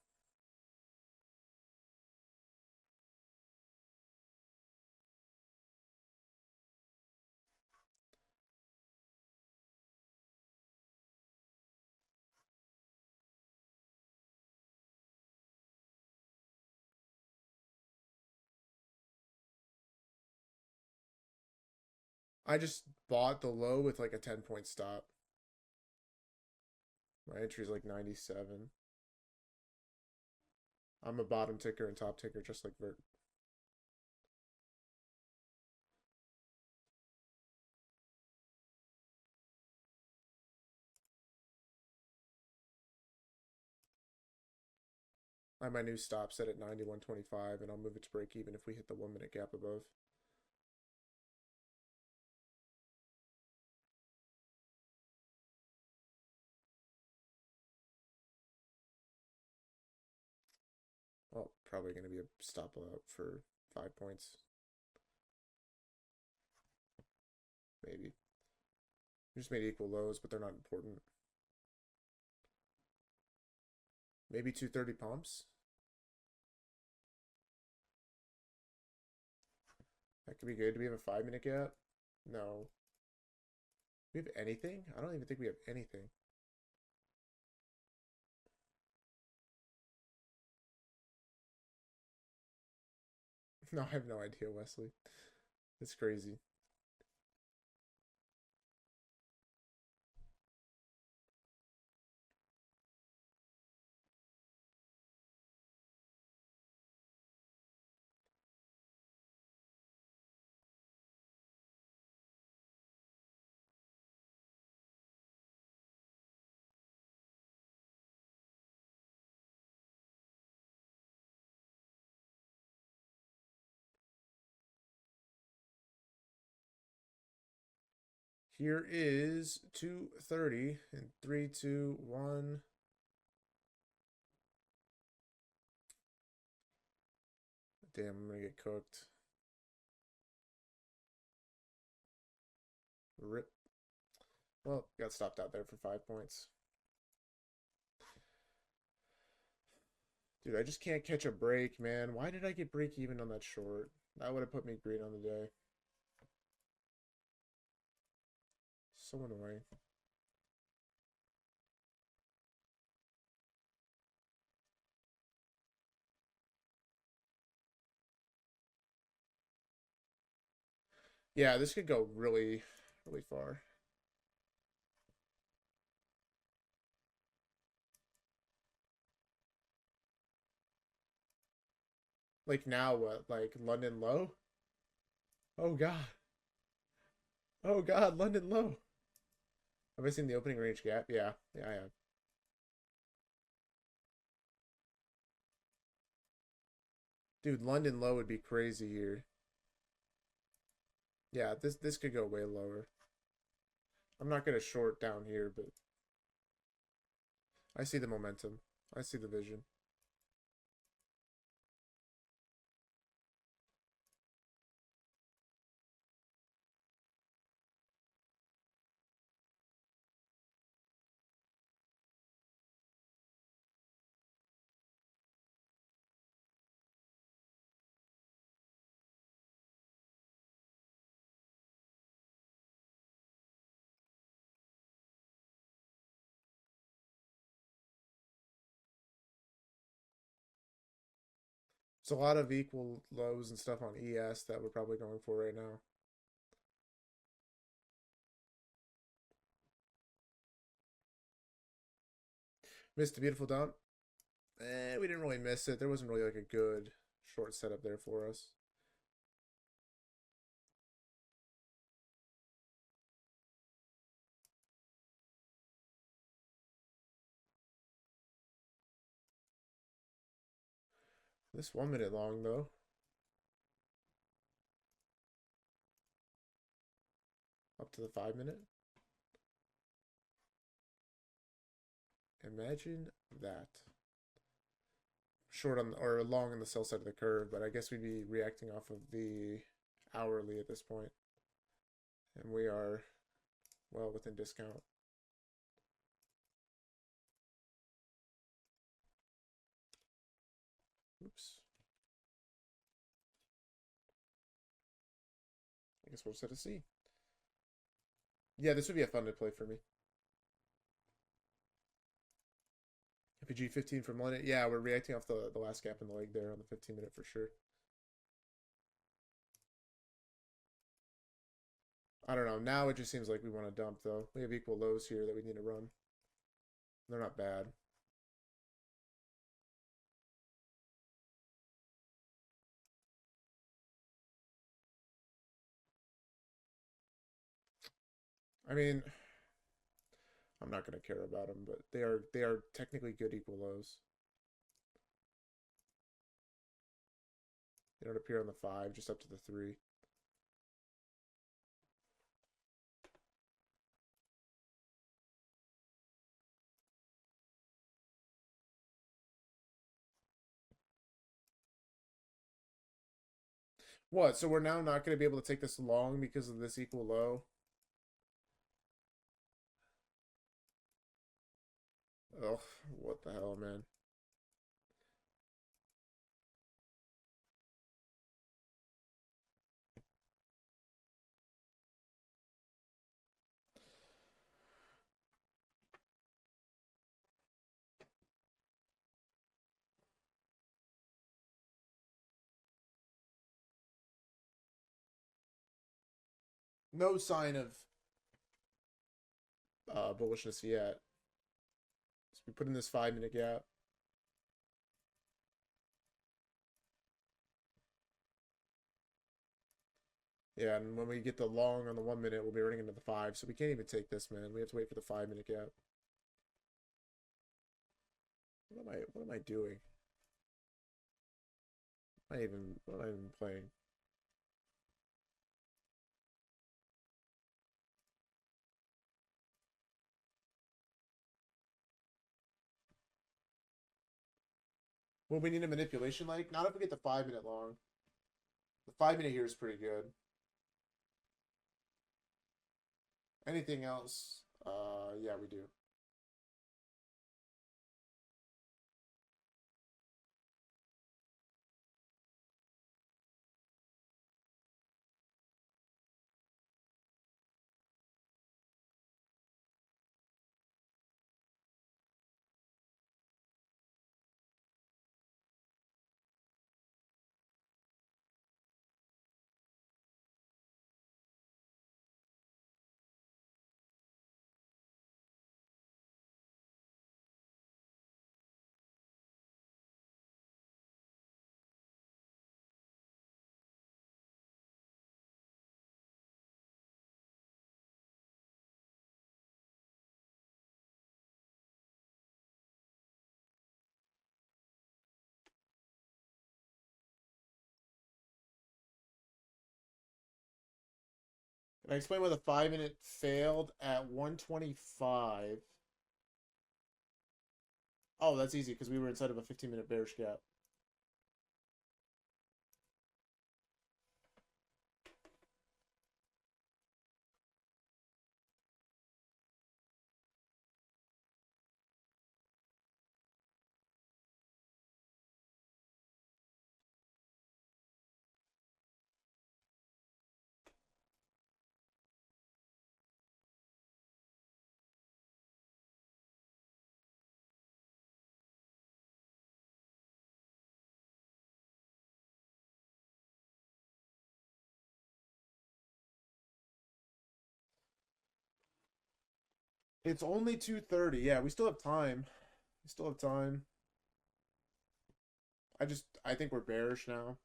I just bought the low with like a 10-point stop. My entry is like 97. I'm a bottom ticker and top ticker just like Vert. I have my new stop set at 91.25 and I'll move it to break even if we hit the 1 minute gap above. Well, probably going to be a stop out for 5 points. Maybe. We just made equal lows, but they're not important. Maybe 230 pumps. That could be good. Do we have a 5 minute gap? No. Do we have anything? I don't even think we have anything. No, I have no idea, Wesley. It's crazy. Here is 230 and 3, 2, 1. Damn, I'm gonna get cooked. Rip. Well, got stopped out there for 5 points. Dude, I just can't catch a break, man. Why did I get break even on that short? That would have put me green on the day. So annoying. Yeah, this could go really, really far. Like now what? Like London low? Oh god. Oh god, London low. Have I seen the opening range gap? Yeah. Yeah, I have. Dude, London low would be crazy here. Yeah, this could go way lower. I'm not gonna short down here, but I see the momentum. I see the vision. It's a lot of equal lows and stuff on ES that we're probably going for right now. Missed a beautiful dump. We didn't really miss it. There wasn't really like a good short setup there for us. This 1 minute long though. Up to the 5 minute. Imagine that. Short on or long on the sell side of the curve, but I guess we'd be reacting off of the hourly at this point. And we are well within discount. Oops. I guess we'll set a C. Yeah, this would be a fun to play for me. FPG 15 from London. Yeah, we're reacting off the last gap in the leg there on the 15 minute for sure. I don't know. Now it just seems like we want to dump, though. We have equal lows here that we need to run. They're not bad. I mean, I'm not gonna care about them, but they are technically good equal lows. They don't appear on the 5, just up to the 3. What? So we're now not going to be able to take this long because of this equal low? Oh, what the hell, man. No sign of bullishness yet. So we put in this 5-minute gap. Yeah, and when we get the long on the 1 minute, we'll be running into the 5. So we can't even take this, man. We have to wait for the 5-minute gap. What am I doing? What am I even playing? Well, we need a manipulation like? Not if we get the 5-minute long. The 5-minute here is pretty good. Anything else? Yeah, we do. Can I explain why the 5-minute failed at 125? Oh, that's easy because we were inside of a 15-minute bearish gap. It's only 2:30. Yeah, we still have time. We still have time. I think we're bearish now.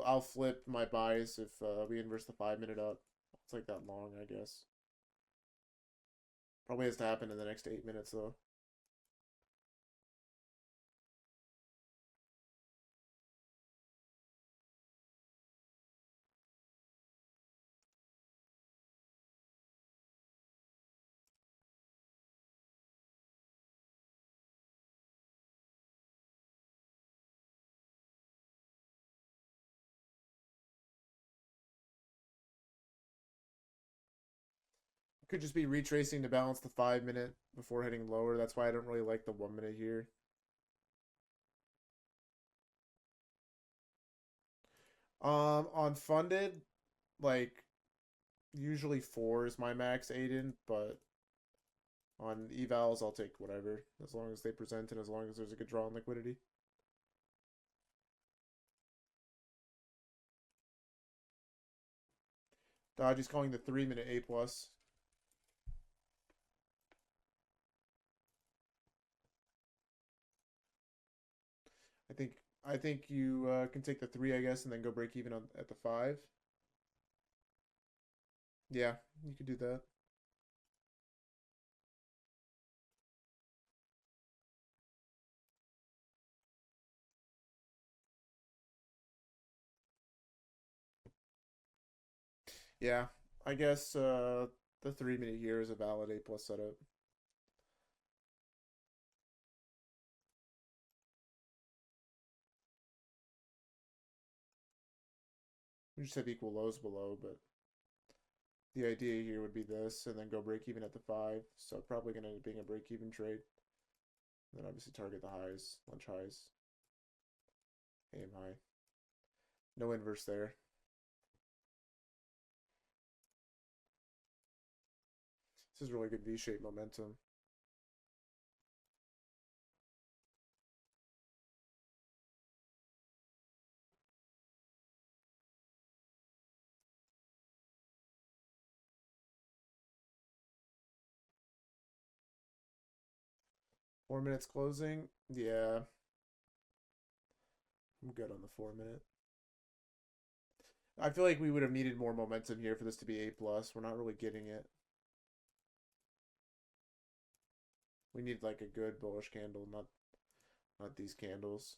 I'll flip my bias if we inverse the 5-minute up. It's like that long, I guess. Probably has to happen in the next 8 minutes though. Could just be retracing to balance the 5-minute before heading lower. That's why I don't really like the 1-minute here. On funded, like usually 4 is my max Aiden, but on evals I'll take whatever as long as they present and as long as there's a good draw on liquidity. Dodge is calling the 3-minute A plus. I think I think you can take the 3, I guess, and then go break even on at the 5. Yeah, you could do that. Yeah, I guess the 3 minute here is a valid A plus setup. We just have equal lows below, but the idea here would be this, and then go break even at the 5. So probably going to end up being a break even trade. Then obviously target the highs, lunch highs, aim high. No inverse there. This is really good V-shaped momentum. Four minutes closing. Yeah, I'm good on the 4 minute. I feel like we would have needed more momentum here for this to be A plus. We're not really getting it. We need like a good bullish candle, not these candles.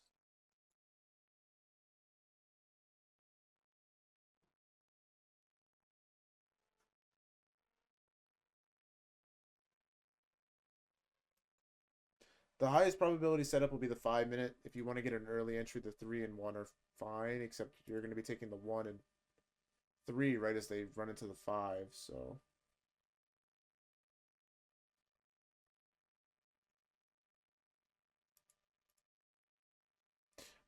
The highest probability setup will be the 5 minute. If you want to get an early entry, the 3 and 1 are fine, except you're going to be taking the 1 and 3 right as they run into the 5. So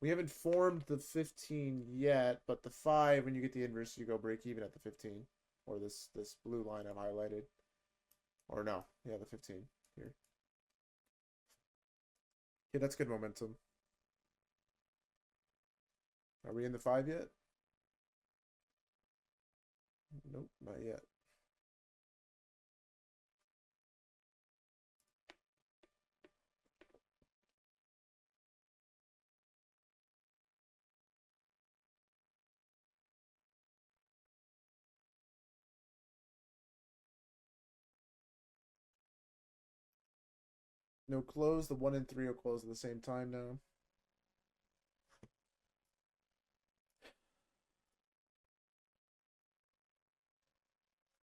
we haven't formed the 15 yet, but the 5, when you get the inverse, you go break even at the 15, or this blue line I've highlighted, or no, yeah, the 15 here. Yeah, that's good momentum. Are we in the 5 yet? Nope, not yet. No close. The 1 and 3 will close at the same time now.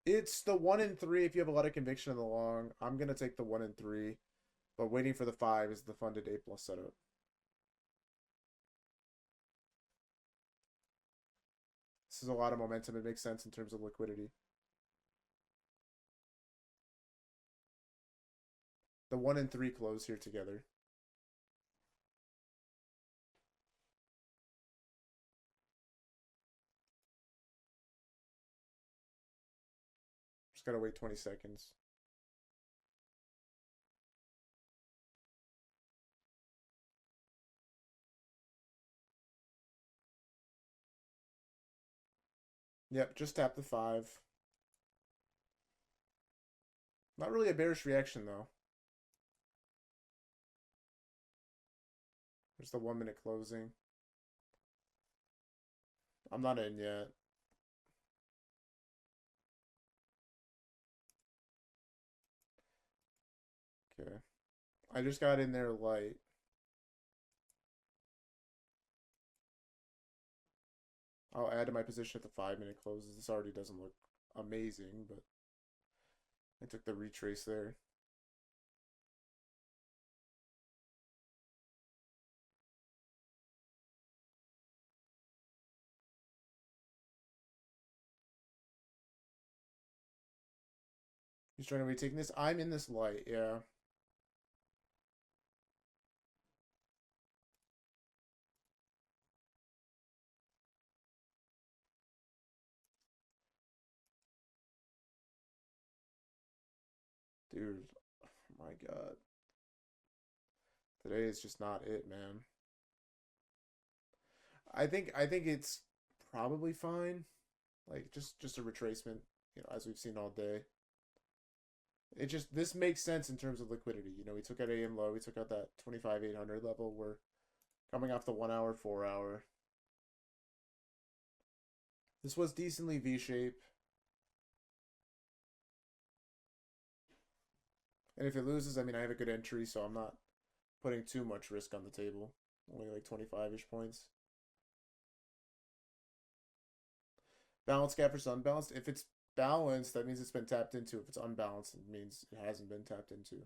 It's the 1 and 3 if you have a lot of conviction in the long. I'm going to take the 1 and 3, but waiting for the 5 is the funded A plus setup. This is a lot of momentum. It makes sense in terms of liquidity. The 1 and 3 close here together. Just got to wait 20 seconds. Yep, just tap the 5. Not really a bearish reaction, though. There's the 1 minute closing. I'm not in yet. Okay. I just got in there light. I'll add to my position at the 5 minute closes. This already doesn't look amazing, but I took the retrace there. He's trying to be taking this. I'm in this light, yeah. Dude, oh my God. Today is just not it, man. I think it's probably fine. Like just a retracement, as we've seen all day. It just this makes sense in terms of liquidity. We took out AM low, we took out that 25,800 level. We're coming off the 1 hour, 4 hour. This was decently V shape. And if it loses, I mean, I have a good entry, so I'm not putting too much risk on the table. Only like 25-ish points. Balance gap versus unbalanced. If it's balanced, that means it's been tapped into. If it's unbalanced, it means it hasn't been tapped into.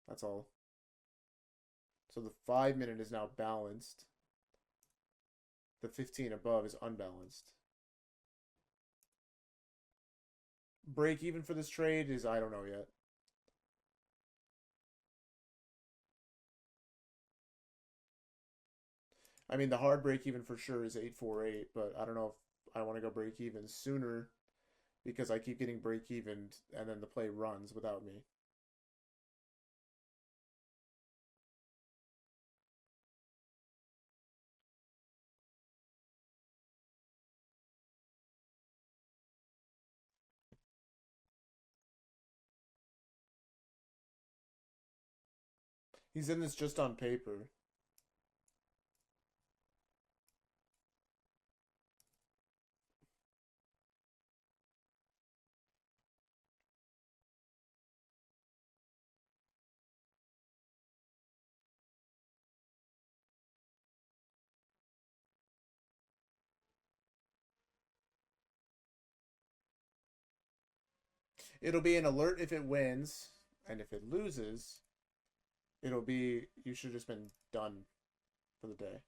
That's all. So the 5-minute is now balanced. The 15 above is unbalanced. Break even for this trade is I don't know yet. I mean, the hard break even for sure is 848, but I don't know if I want to go break even sooner because I keep getting break even and then the play runs without me. He's in this just on paper. It'll be an alert if it wins, and if it loses, it'll be you should have just been done for the day.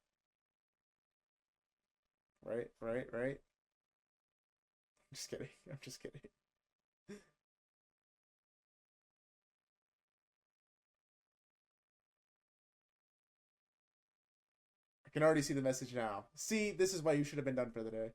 Right? Right? Right? I'm just kidding. I'm just kidding. I can already see the message now. See, this is why you should have been done for the day.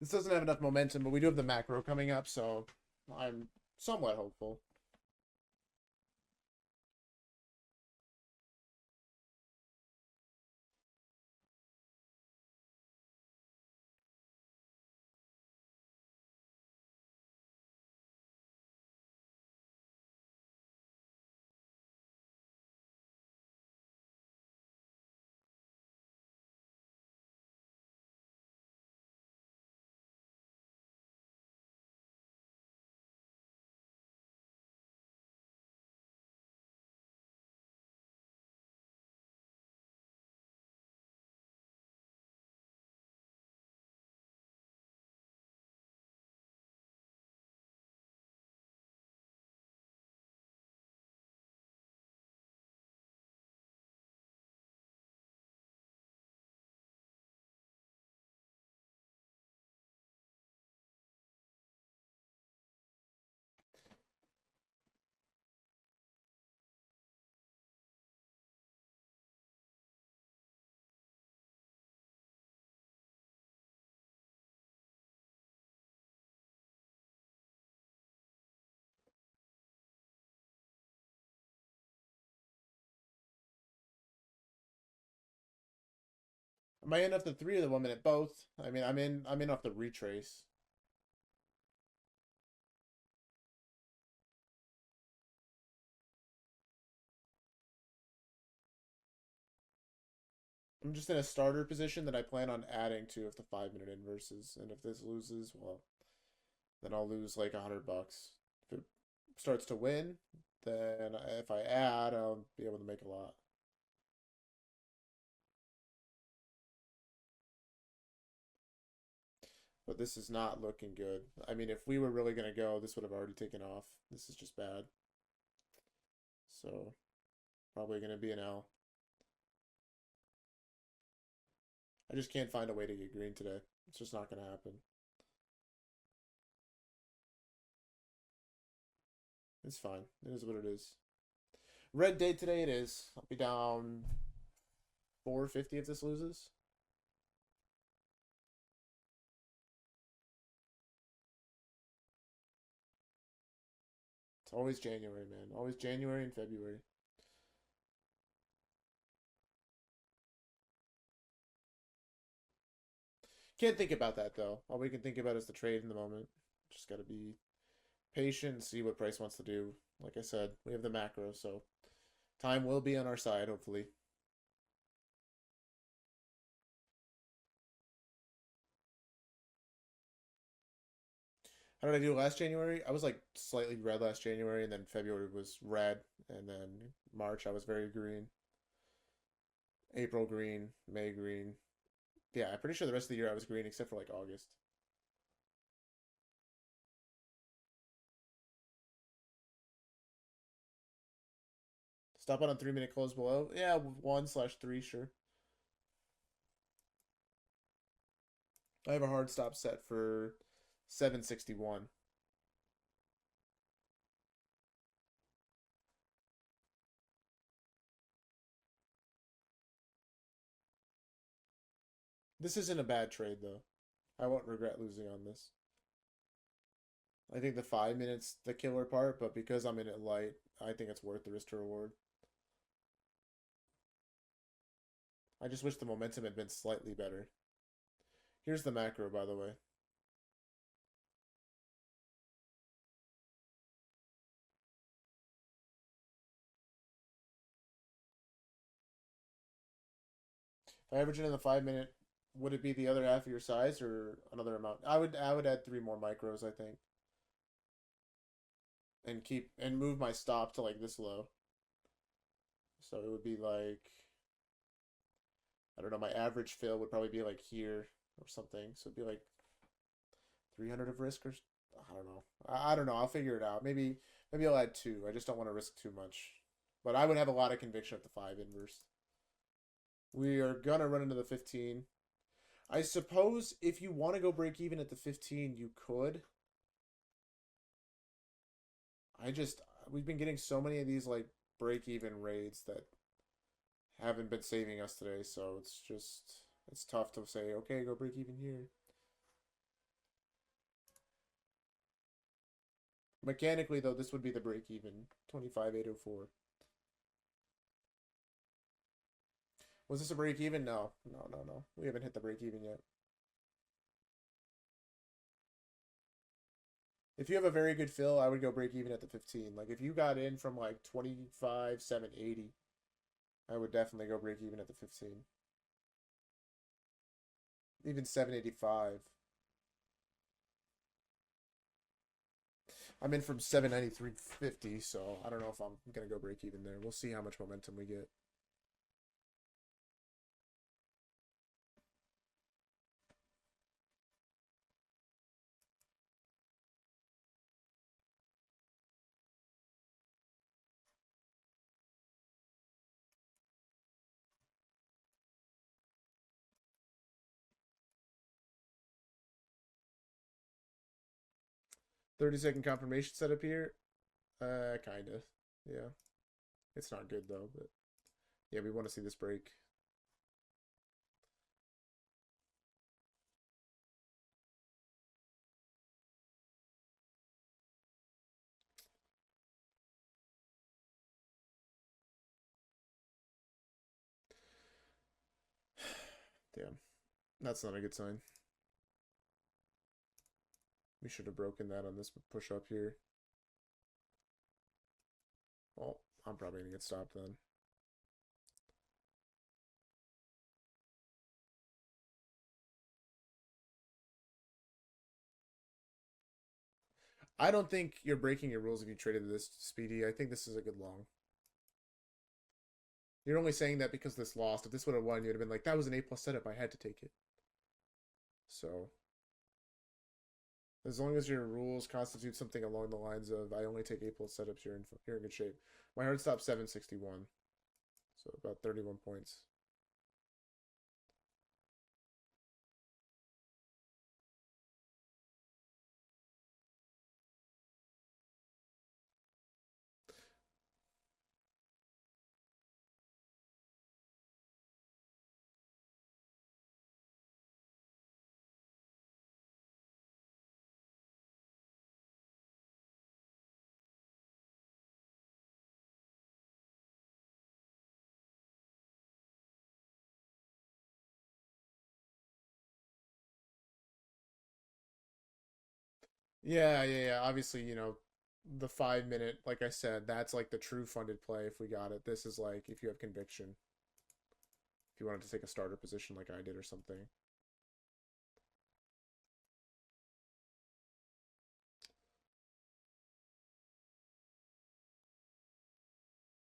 This doesn't have enough momentum, but we do have the macro coming up, so I'm somewhat hopeful. Am I in off the 3 or the 1 minute? Both. I mean, I'm in off the retrace. I'm just in a starter position that I plan on adding to if the 5-minute inverses, and if this loses, well, then I'll lose like $100. If it starts to win, then if I add, I'll be able to make a lot. But this is not looking good. I mean, if we were really gonna go, this would have already taken off. This is just bad. So probably gonna be an L. I just can't find a way to get green today. It's just not gonna happen. It's fine. It is what it is. Red day today it is. I'll be down 450 if this loses. It's always January, man. Always January and February. Can't think about that though. All we can think about is the trade in the moment. Just gotta be patient and see what Price wants to do. Like I said, we have the macro, so time will be on our side, hopefully. How did I do last January? I was like slightly red last January, and then February was red, and then March I was very green. April green, May green. Yeah, I'm pretty sure the rest of the year I was green except for like August. Stop on 3 minute close below. Yeah, 1/3, sure. I have a hard stop set for 761. This isn't a bad trade though. I won't regret losing on this. I think the 5 minutes the killer part, but because I'm in it light, I think it's worth the risk to reward. I just wish the momentum had been slightly better. Here's the macro, by the way. If I average it in the 5 minute, would it be the other half of your size or another amount? I would add three more micros, I think, and keep and move my stop to like this low. So it would be like I don't know, my average fill would probably be like here or something. So it'd be like 300 of risk or I don't know. I don't know. I'll figure it out. Maybe I'll add two. I just don't want to risk too much. But I would have a lot of conviction at the 5 inverse. We are gonna run into the 15. I suppose if you want to go break even at the 15, you could. I just we've been getting so many of these like break even raids that haven't been saving us today, so it's tough to say, okay, go break even here. Mechanically though, this would be the break even. 25,804. Was this a break even? No. No, no, no. We haven't hit the break even yet. If you have a very good fill, I would go break even at the 15. Like if you got in from like 25,780, I would definitely go break even at the 15. Even 785. I'm in from 793.50, so I don't know if I'm gonna go break even there. We'll see how much momentum we get. $30 confirmation setup here. Kind of. Yeah. It's not good though, but yeah, we want to see this break. Damn. That's not a good sign. We should have broken that on this push up here. Well, I'm probably going to get stopped then. I don't think you're breaking your rules if you traded this speedy. I think this is a good long. You're only saying that because this lost. If this would have won, you'd have been like, that was an A+ setup. I had to take it. So, as long as your rules constitute something along the lines of, I only take A+ setups, you're in good shape. My hard stop 761. So about 31 points. Yeah. Obviously, the 5 minute, like I said, that's like the true funded play if we got it. This is like if you have conviction, if you wanted to take a starter position like I did or something.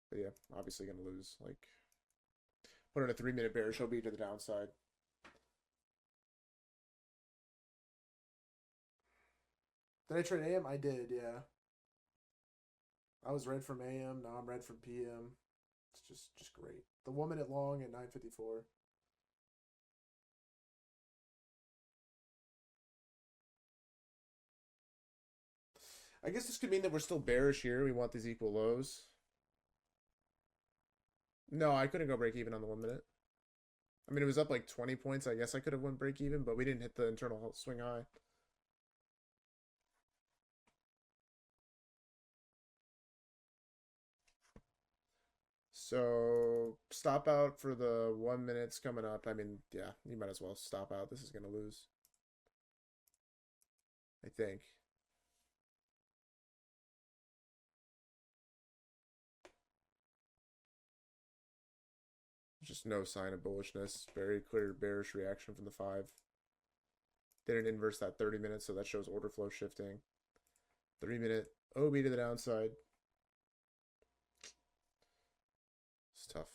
But yeah, obviously gonna lose. Like put in a 3 minute bearish, he'll be to the downside. Did I trade AM? I did, yeah. I was red from AM, now I'm red from PM. It's just great. The 1 minute long at 9:54. I guess this could mean that we're still bearish here. We want these equal lows. No, I couldn't go break even on the 1 minute. I mean, it was up like 20 points. I guess I could have went break even, but we didn't hit the internal swing high. So stop out for the 1 minutes coming up. I mean, yeah, you might as well stop out. This is gonna lose, I think. Just no sign of bullishness. Very clear bearish reaction from the 5. Didn't inverse that 30 minutes, so that shows order flow shifting. 3 minute OB to the downside. It's tough.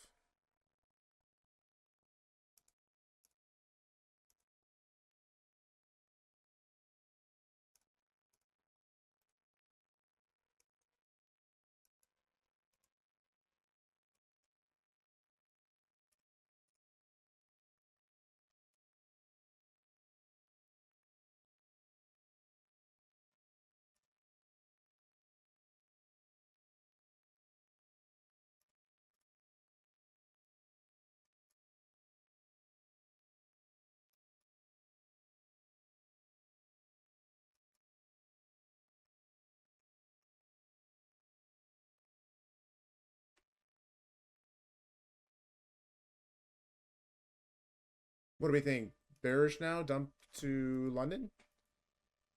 What do we think? Bearish now, dump to London?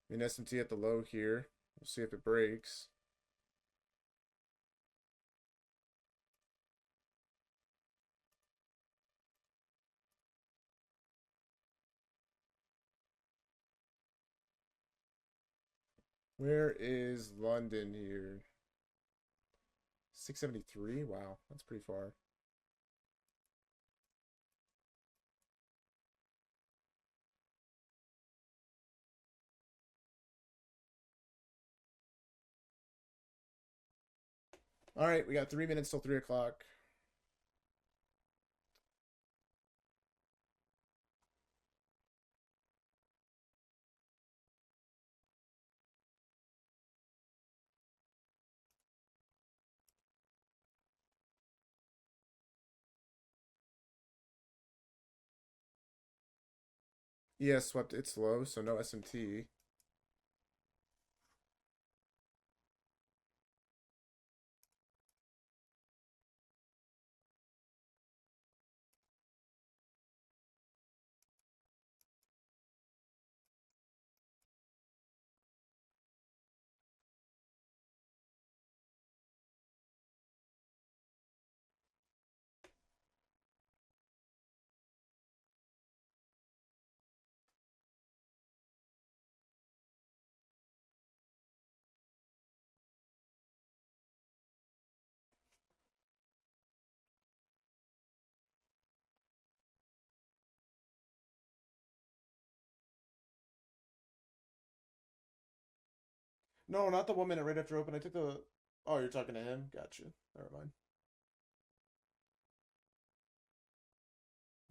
I mean, S&T at the low here. We'll see if it breaks. Where is London here? 673? Wow, that's pretty far. All right, we got 3 minutes till 3 o'clock. ES swept its low, so no SMT. No, not the 1 minute right after open. I took the. Oh, you're talking to him? Gotcha. Never mind.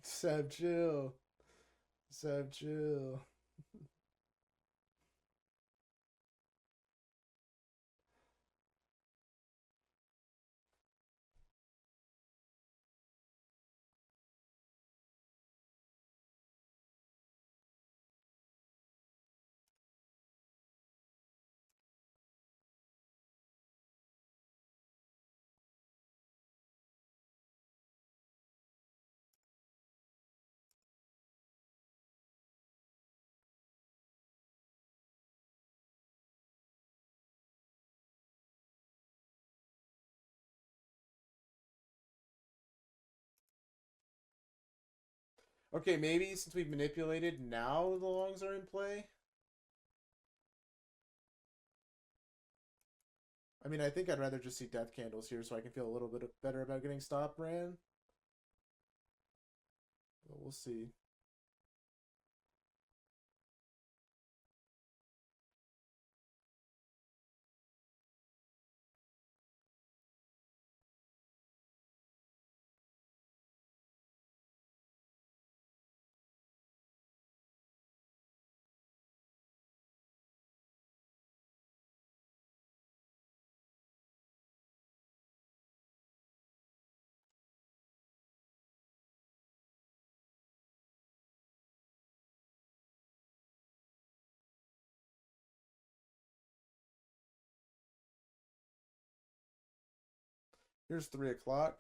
Seb, chill. Seb, chill. Okay, maybe since we've manipulated, now the longs are in play. I mean, I think I'd rather just see death candles here so I can feel a little bit better about getting stop ran. But we'll see. Here's 3 o'clock.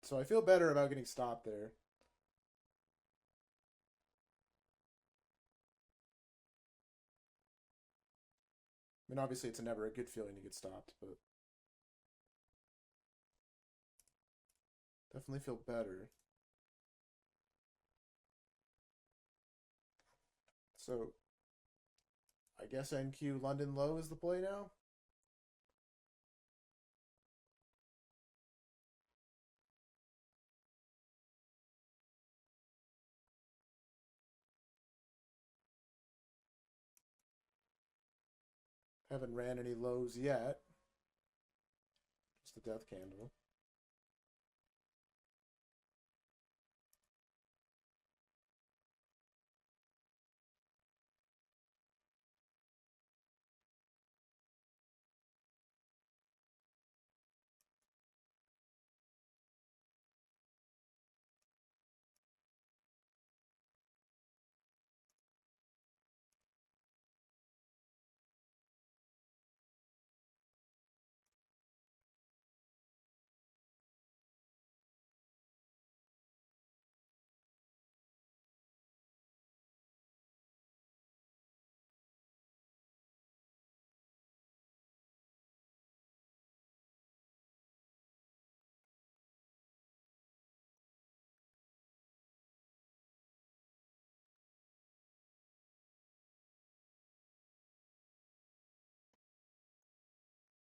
So I feel better about getting stopped there. I mean, obviously, it's never a good feeling to get stopped, but definitely feel better. So I guess NQ London low is the play now. Haven't ran any lows yet. Just the death candle.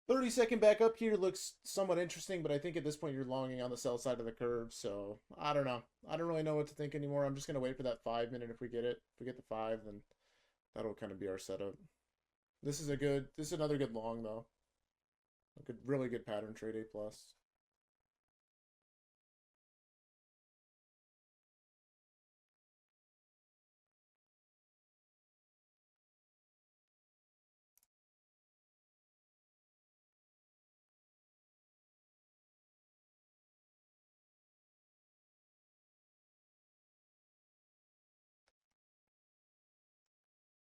Thirty-second back up here looks somewhat interesting, but I think at this point you're longing on the sell side of the curve, so I don't know. I don't really know what to think anymore. I'm just gonna wait for that 5 minute if we get it. If we get the 5, then that'll kind of be our setup. This is another good long though. A good, really good pattern trade A plus.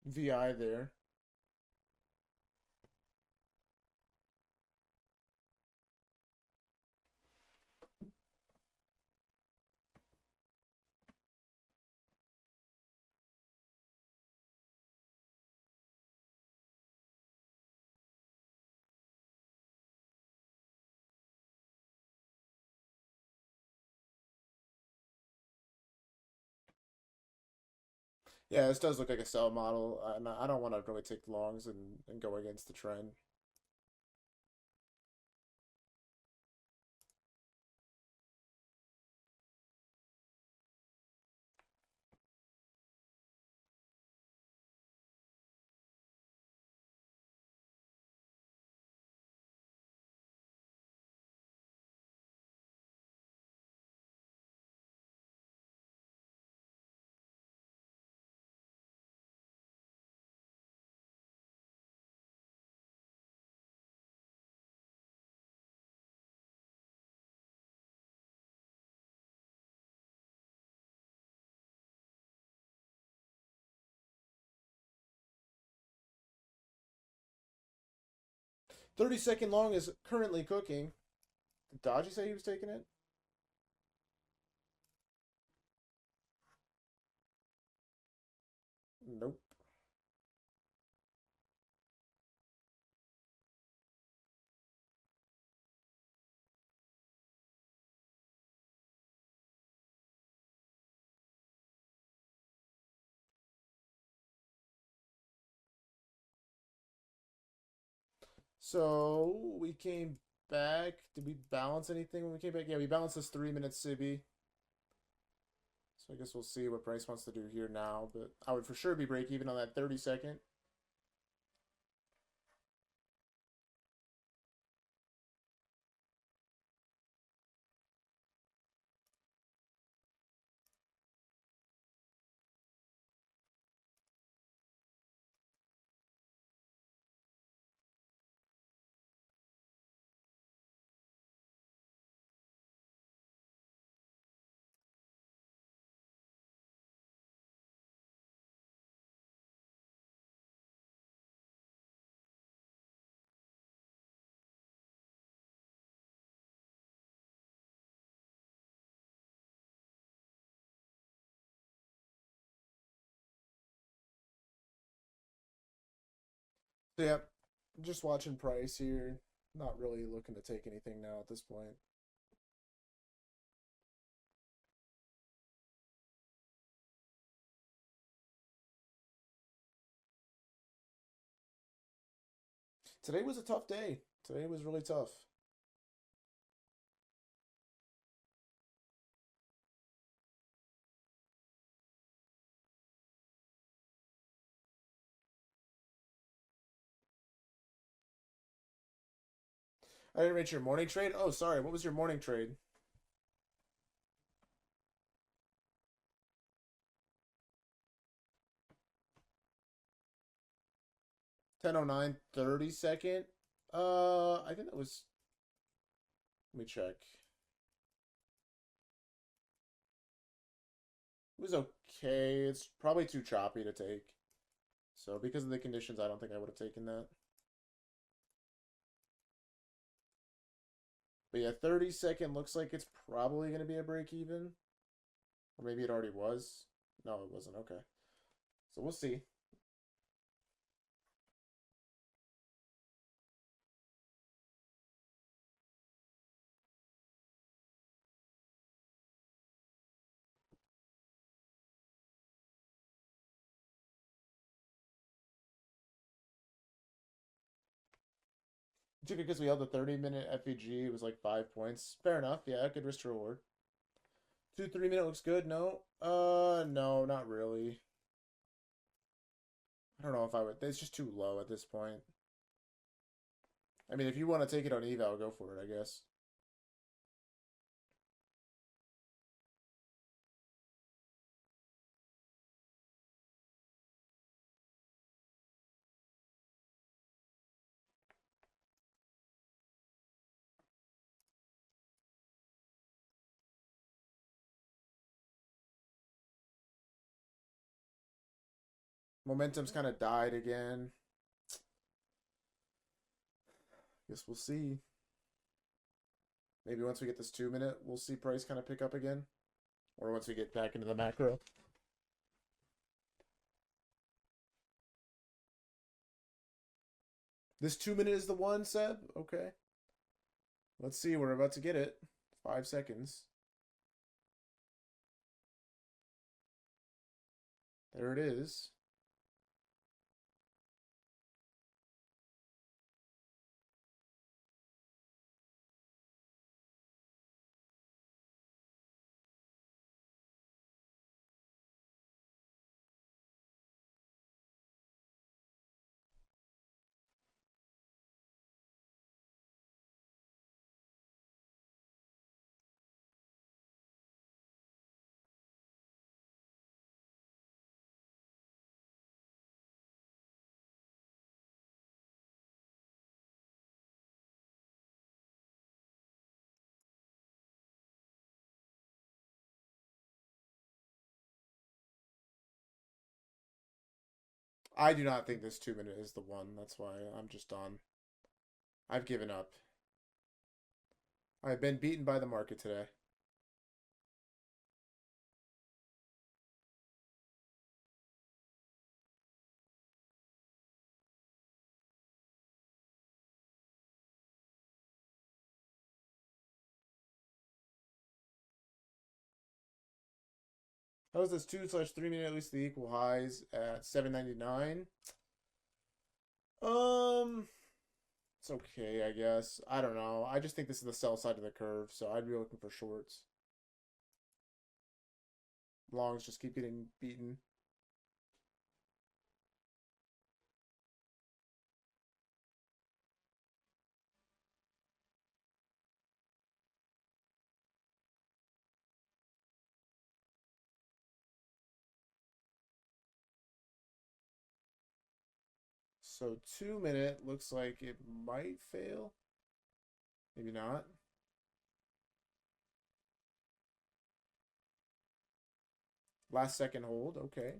VI there. Yeah, this does look like a sell model, and I don't want to really take longs and go against the trend. Thirty-second long is currently cooking. Did Dodgy say he was taking it? Nope. So we came back. Did we balance anything when we came back? Yeah, we balanced this 3-minute Cibi. So I guess we'll see what Bryce wants to do here now. But I would for sure be break even on that 30-second. So yeah, just watching Price here. Not really looking to take anything now at this point. Today was a tough day. Today was really tough. I didn't reach your morning trade. Oh, sorry. What was your morning trade? 10:09, 30-second. I think that was. Let me check. It was okay. It's probably too choppy to take. So because of the conditions, I don't think I would have taken that. But yeah, 30-second looks like it's probably going to be a break even. Or maybe it already was. No, it wasn't. Okay. So we'll see. Took it because we held a 30-minute FVG. It was like 5 points. Fair enough. Yeah, good risk to reward. 2 3-minute looks good. No. No, not really. I don't know if I would. It's just too low at this point. I mean, if you want to take it on eval, go for it, I guess. Momentum's kind of died again. Guess we'll see. Maybe once we get this 2-minute, we'll see price kind of pick up again. Or once we get back into the macro. This 2-minute is the one, Seb? Okay. Let's see. We're about to get it. 5 seconds. There it is. I do not think this 2-minute is the one. That's why I'm just done. I've given up. I've been beaten by the market today. How is this 2/3-minute at least the equal highs at 7.99? It's okay, I guess. I don't know. I just think this is the sell side of the curve, so I'd be looking for shorts. Longs just keep getting beaten. So 2 minute looks like it might fail. Maybe not. Last second hold. Okay.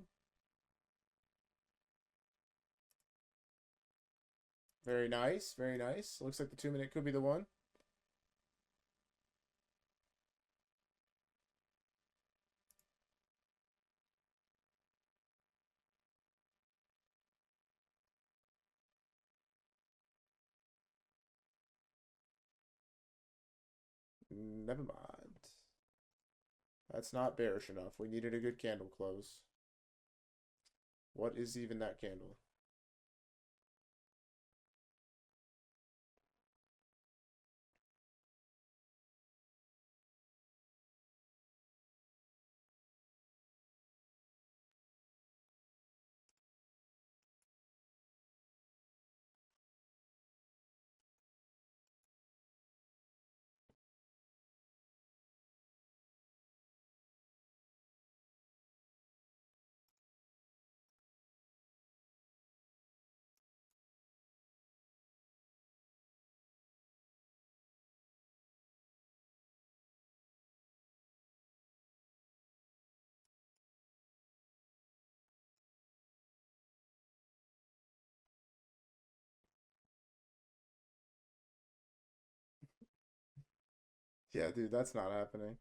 Very nice. Very nice. Looks like the 2 minute could be the one. Never mind. That's not bearish enough. We needed a good candle close. What is even that candle? Yeah, dude, that's not happening.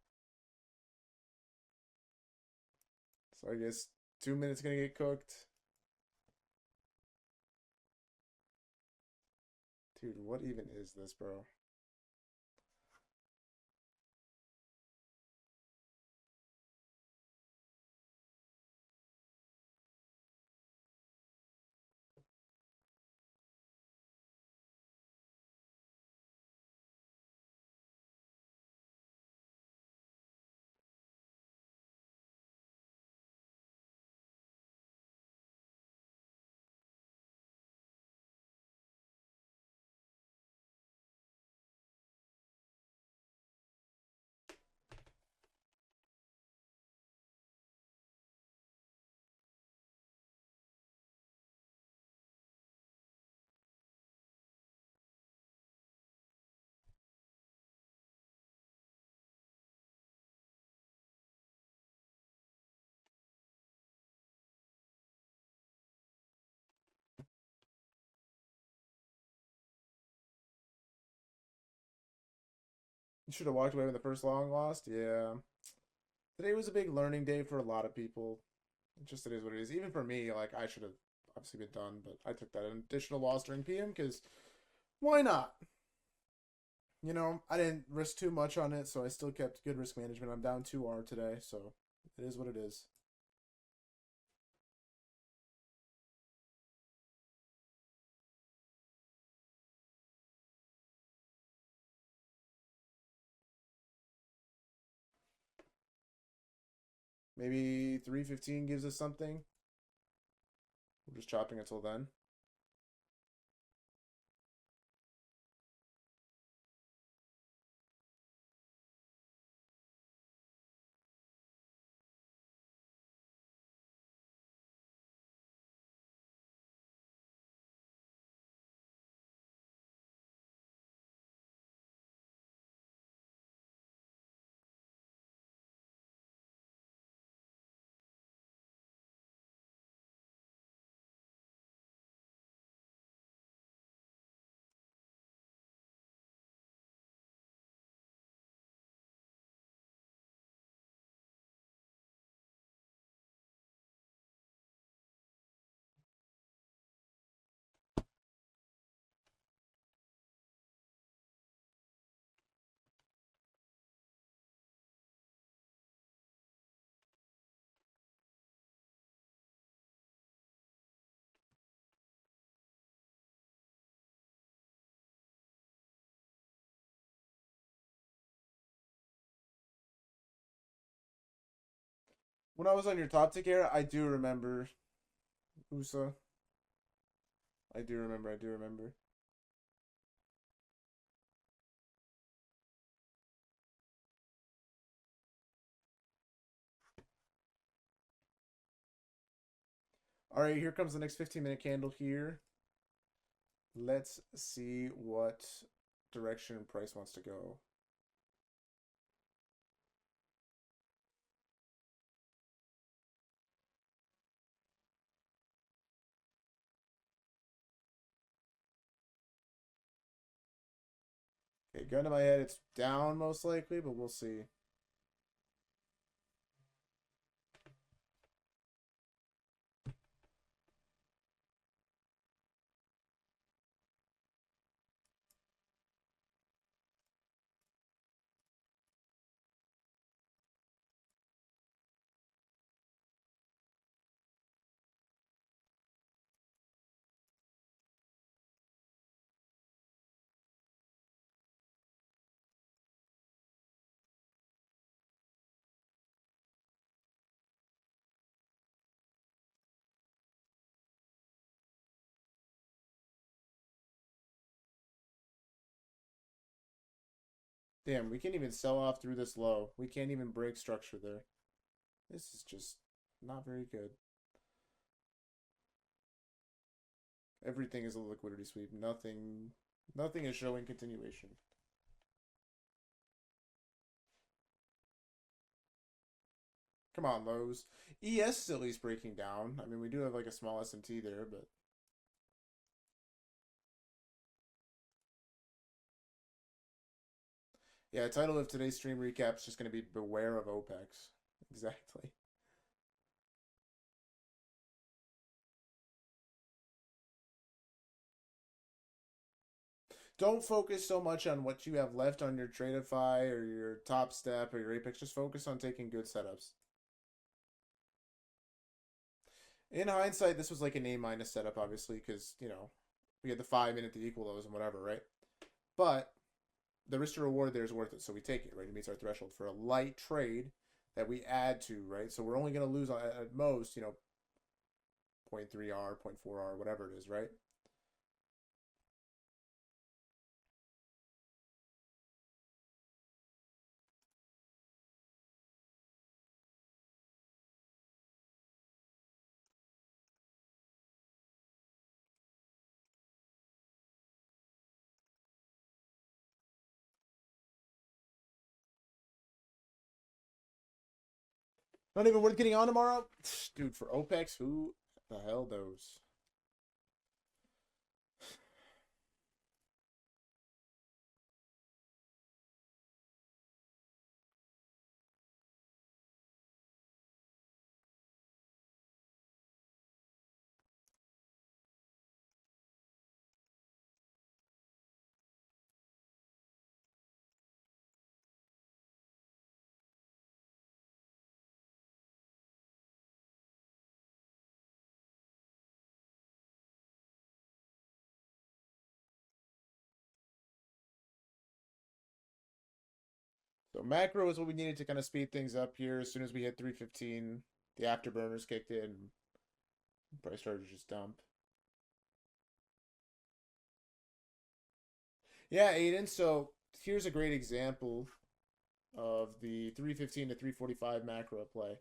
So I guess 2 minutes gonna get cooked. Dude, what even is this, bro? You should have walked away when the first long lost. Yeah. Today was a big learning day for a lot of people. It just it is what it is. Even for me, like I should have obviously been done, but I took that additional loss during PM because why not? I didn't risk too much on it, so I still kept good risk management. I'm down 2R today, so it is what it is. Maybe 315 gives us something. We're just chopping until then. When I was on your top tick era, I do remember USA. I do remember. I do remember. All right, here comes the next 15-minute candle here. Let's see what direction price wants to go. Okay, gun to my head, it's down most likely, but we'll see. Damn, we can't even sell off through this low. We can't even break structure there. This is just not very good. Everything is a liquidity sweep. Nothing is showing continuation. Come on, Lowe's. ES is at least breaking down. I mean, we do have like a small SMT there, but yeah, title of today's stream recap is just going to be Beware of OPEX. Exactly. Don't focus so much on what you have left on your Tradeify or your Top Step or your Apex. Just focus on taking good setups. In hindsight, this was like an A- setup, obviously, because, you know, we had the 5 minute to equal those and whatever, right? But the risk to reward there is worth it, so we take it, right? It meets our threshold for a light trade that we add to, right? So we're only going to lose at most, you know, 0.3R, 0.4R, whatever it is, right? Not even worth getting on tomorrow? Dude, for OPEX, who the hell knows? So macro is what we needed to kind of speed things up here. As soon as we hit 315, the afterburners kicked in. Price started to just dump. Yeah, Aiden. So here's a great example of the 315 to 345 macro play.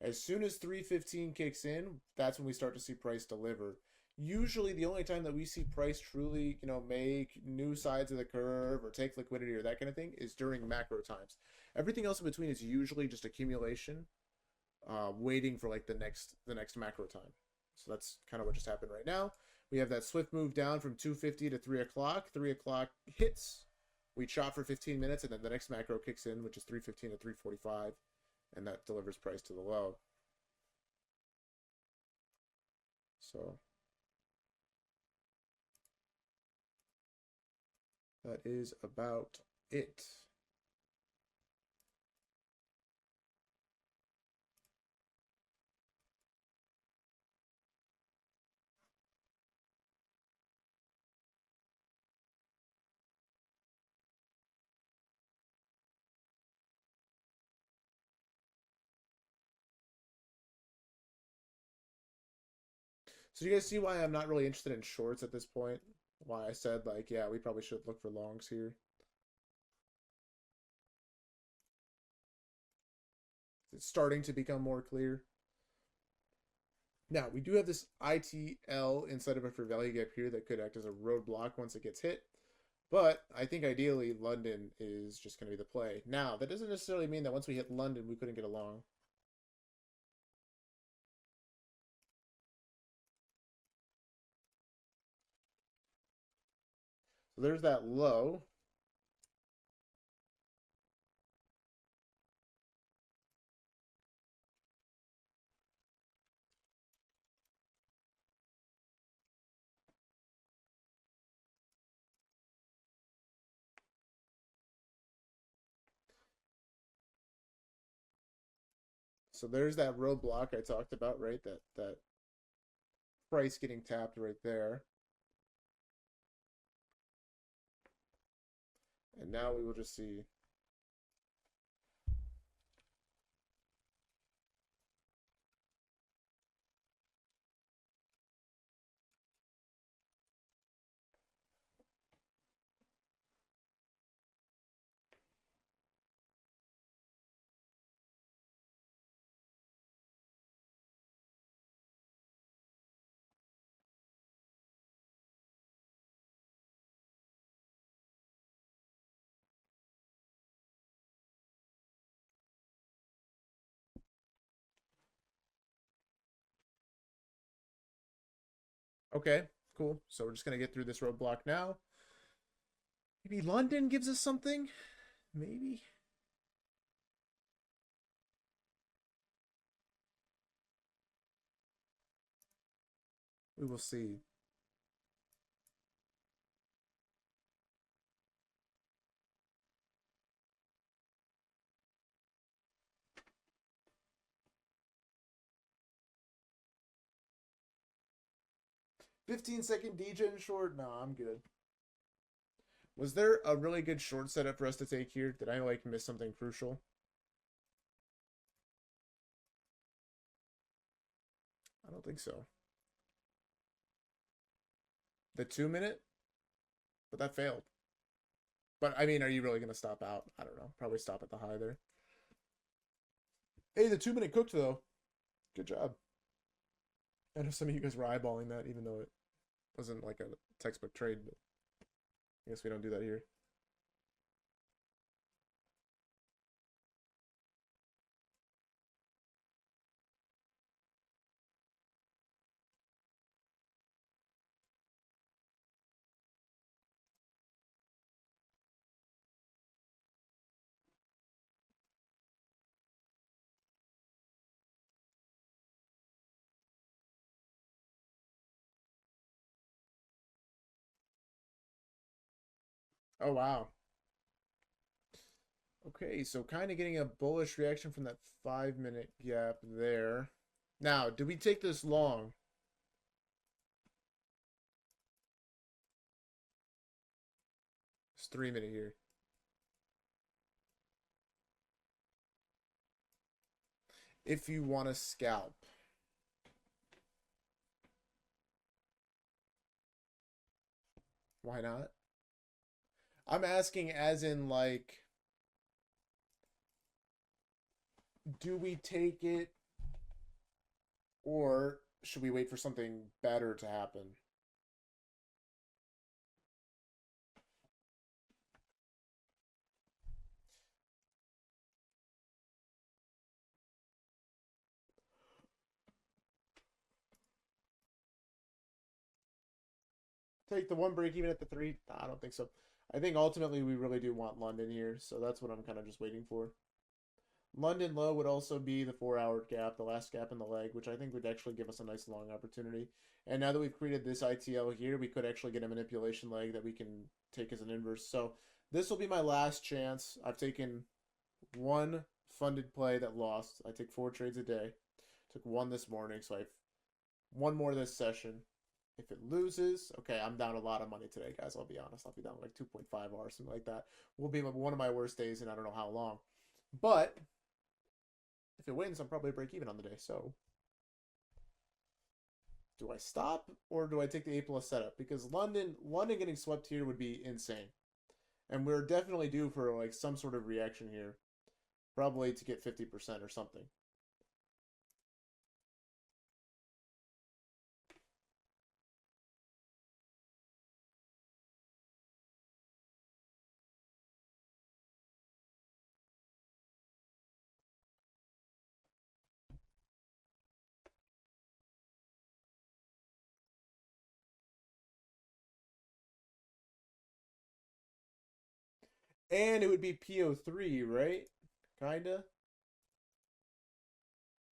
As soon as 315 kicks in, that's when we start to see price deliver. Usually the only time that we see price truly, you know, make new sides of the curve or take liquidity or that kind of thing is during macro times. Everything else in between is usually just accumulation, waiting for like the next macro time. So that's kind of what just happened right now. We have that swift move down from 250 to 3 o'clock. 3 o'clock hits. We chop for 15 minutes, and then the next macro kicks in, which is 315 to 345, and that delivers price to the low. So that is about it. So you guys see why I'm not really interested in shorts at this point? Why I said, like, yeah, we probably should look for longs here. It's starting to become more clear. Now, we do have this ITL inside of a fair value gap here that could act as a roadblock once it gets hit. But I think ideally London is just going to be the play. Now, that doesn't necessarily mean that once we hit London, we couldn't get a long. So there's that low. So there's that roadblock I talked about, right? That price getting tapped right there. And now we will just see. Okay, cool. So we're just going to get through this roadblock now. Maybe London gives us something? Maybe. We will see. $15 degen short? No, I'm good. Was there a really good short setup for us to take here? Did I like miss something crucial? I don't think so. The 2 minute? But that failed. But I mean, are you really gonna stop out? I don't know. Probably stop at the high there. Hey, the 2 minute cooked though. Good job. I know some of you guys were eyeballing that, even though it wasn't like a textbook trade, but I guess we don't do that here. Oh wow. Okay, so kind of getting a bullish reaction from that 5 minute gap there. Now, did we take this long? It's 3 minute here. If you want to scalp. Why not? I'm asking as in like, do we take it or should we wait for something better to happen? Take the one break even at the three? Nah, I don't think so. I think ultimately we really do want London here, so that's what I'm kind of just waiting for. London low would also be the 4 hour gap, the last gap in the leg, which I think would actually give us a nice long opportunity. And now that we've created this ITL here, we could actually get a manipulation leg that we can take as an inverse. So this will be my last chance. I've taken one funded play that lost. I take 4 trades a day. Took one this morning, so I have one more this session. If it loses, okay, I'm down a lot of money today, guys. I'll be honest. I'll be down like 2.5 or something like that. Will be one of my worst days in I don't know how long. But if it wins, I'm probably break even on the day. So do I stop or do I take the A plus setup? Because London getting swept here would be insane, and we're definitely due for like some sort of reaction here, probably to get 50% or something. And it would be PO3, right? Kinda.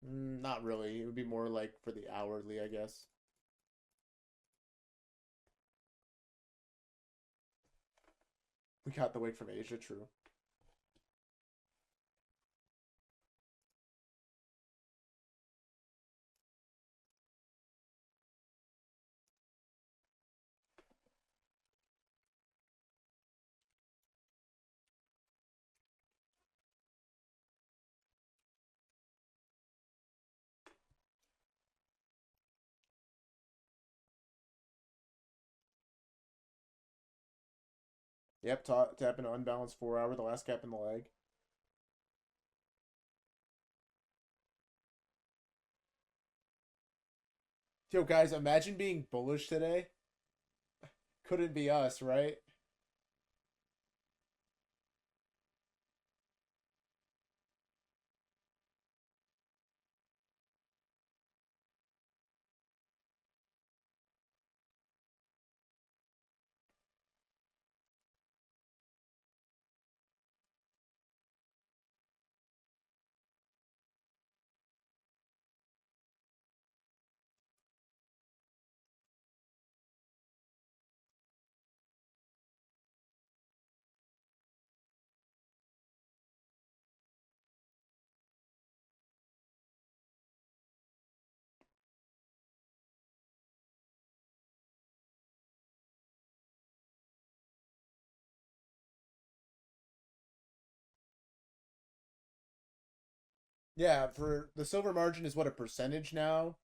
Not really. It would be more like for the hourly, I guess. We got the wake from Asia, true. Yep, tap into unbalanced 4 hour, the last cap in the leg. Yo, guys, imagine being bullish today. Couldn't be us, right? Yeah, for the silver margin is what, a percentage now?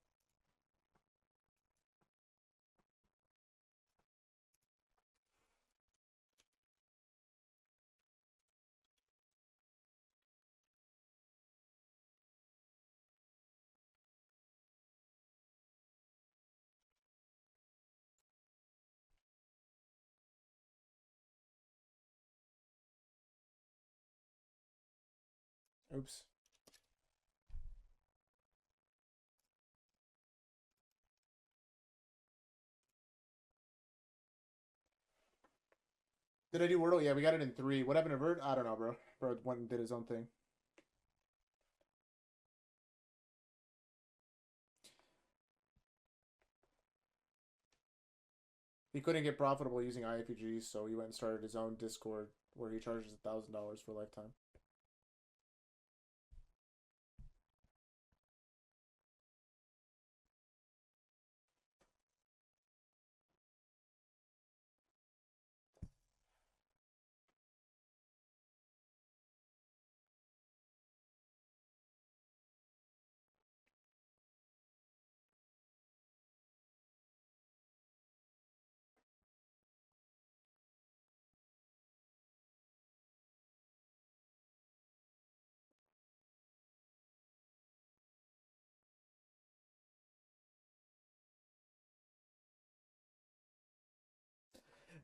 Oops. Did I do Wordle? Yeah, we got it in 3. What happened to Vert? I don't know, bro. Bro went and did his own thing. He couldn't get profitable using IFPGs, so he went and started his own Discord where he charges $1,000 for lifetime.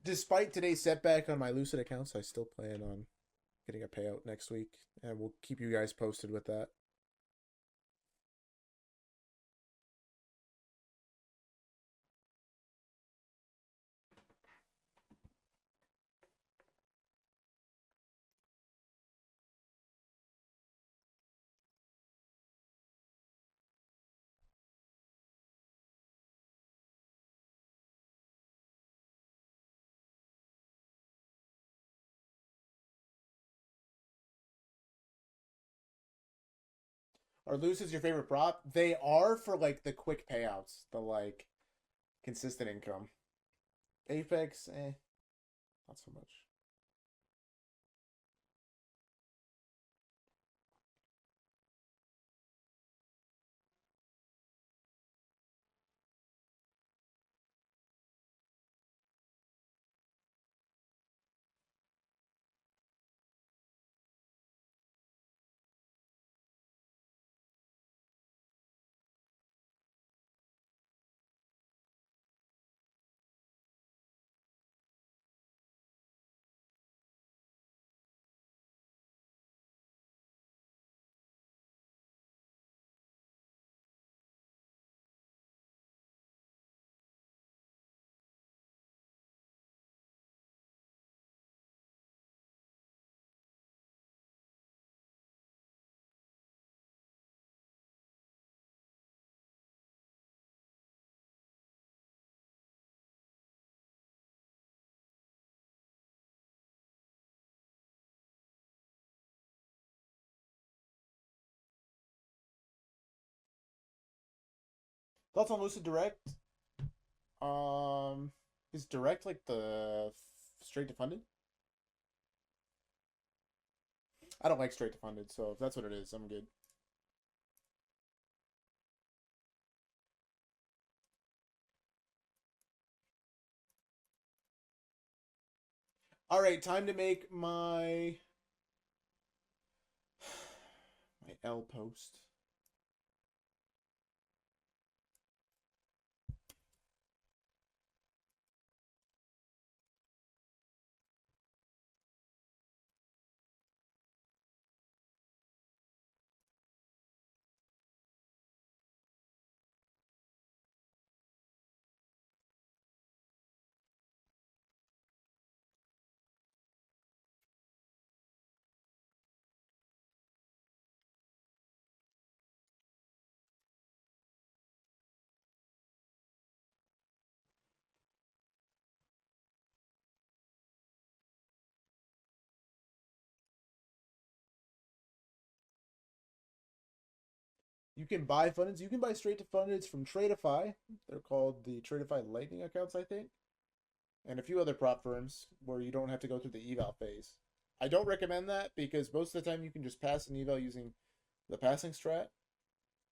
Despite today's setback on my Lucid accounts, I still plan on getting a payout next week, and we'll keep you guys posted with that. Are Lucids your favorite prop? They are for like the quick payouts, the like consistent income. Apex, not so much. Thoughts on Lucid Direct? Um, is Direct like the straight to funded? I don't like straight to funded, so if that's what it is, I'm good. All right, time to make my L post. You can buy fundeds. You can buy straight to fundeds from Tradeify. They're called the Tradeify Lightning accounts, I think, and a few other prop firms where you don't have to go through the eval phase. I don't recommend that because most of the time you can just pass an eval using the passing strat,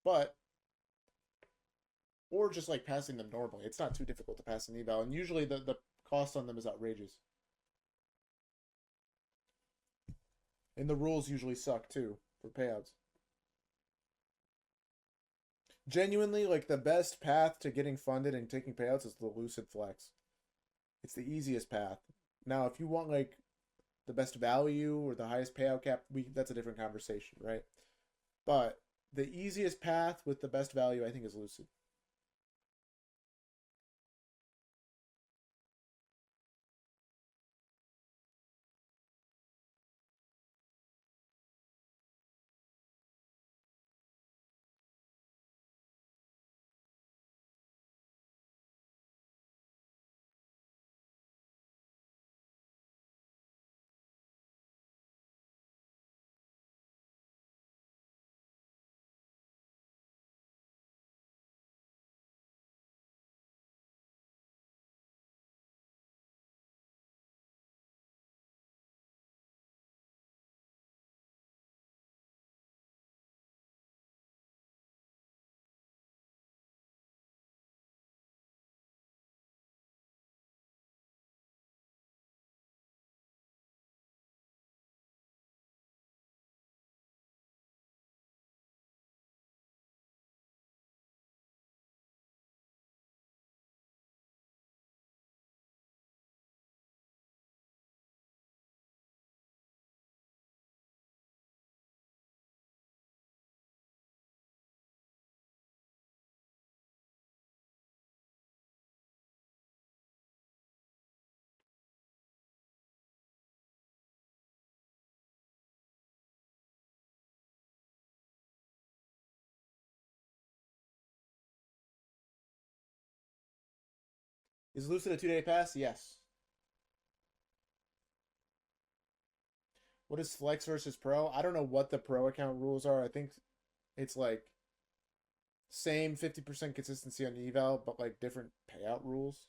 but or just like passing them normally. It's not too difficult to pass an eval, and usually the cost on them is outrageous. And the rules usually suck too for payouts. Genuinely, like the best path to getting funded and taking payouts is the Lucid Flex. It's the easiest path. Now, if you want like the best value or the highest payout cap, that's a different conversation, right? But the easiest path with the best value, I think, is Lucid. Is Lucid a 2 day pass? Yes. What is Flex versus Pro? I don't know what the Pro account rules are. I think it's like same 50% consistency on eval, but like different payout rules.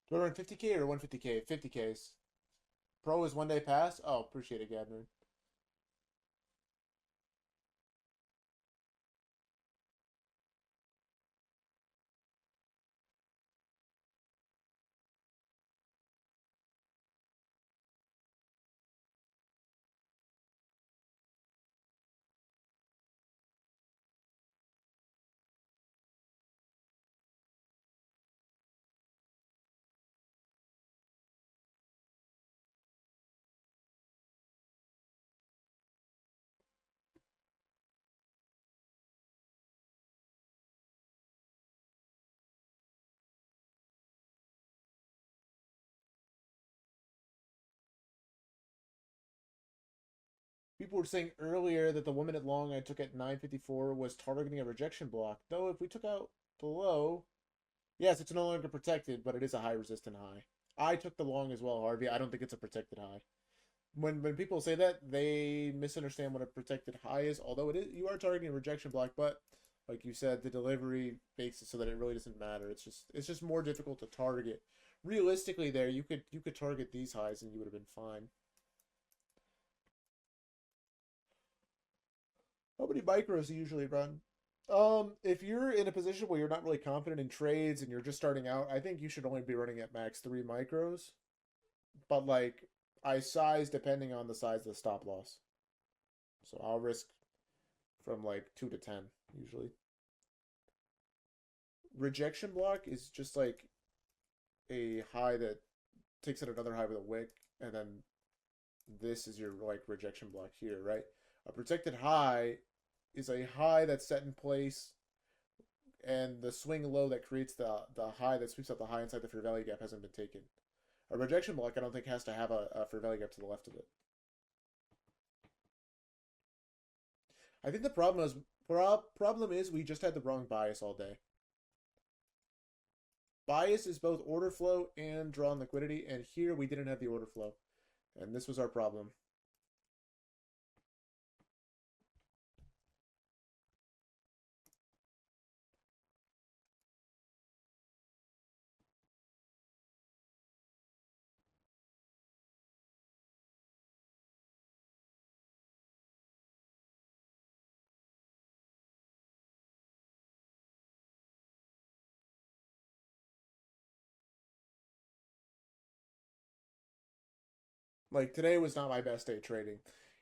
Do I run 50K or 150K? 50Ks. Pro is 1 day pass? Oh, appreciate it, Gabner. People were saying earlier that the woman at long I took at 954 was targeting a rejection block. Though if we took out below, yes, it's no longer protected, but it is a high resistant high. I took the long as well, Harvey. I don't think it's a protected high. When people say that, they misunderstand what a protected high is. Although it is, you are targeting a rejection block, but like you said, the delivery makes it so that it really doesn't matter. It's just more difficult to target. Realistically, there you could target these highs and you would have been fine. How many micros do you usually run? If you're in a position where you're not really confident in trades and you're just starting out, I think you should only be running at max 3 micros. But like, I size depending on the size of the stop loss. So I'll risk from like 2 to 10 usually. Rejection block is just like a high that takes out another high with a wick, and then this is your like rejection block here, right? A protected high is a high that's set in place, and the swing low that creates the high that sweeps out the high inside the fair value gap hasn't been taken. A rejection block, I don't think, has to have a fair value gap to the left of it. I think the problem is we just had the wrong bias all day. Bias is both order flow and drawn liquidity, and here we didn't have the order flow, and this was our problem. Like today was not my best day trading.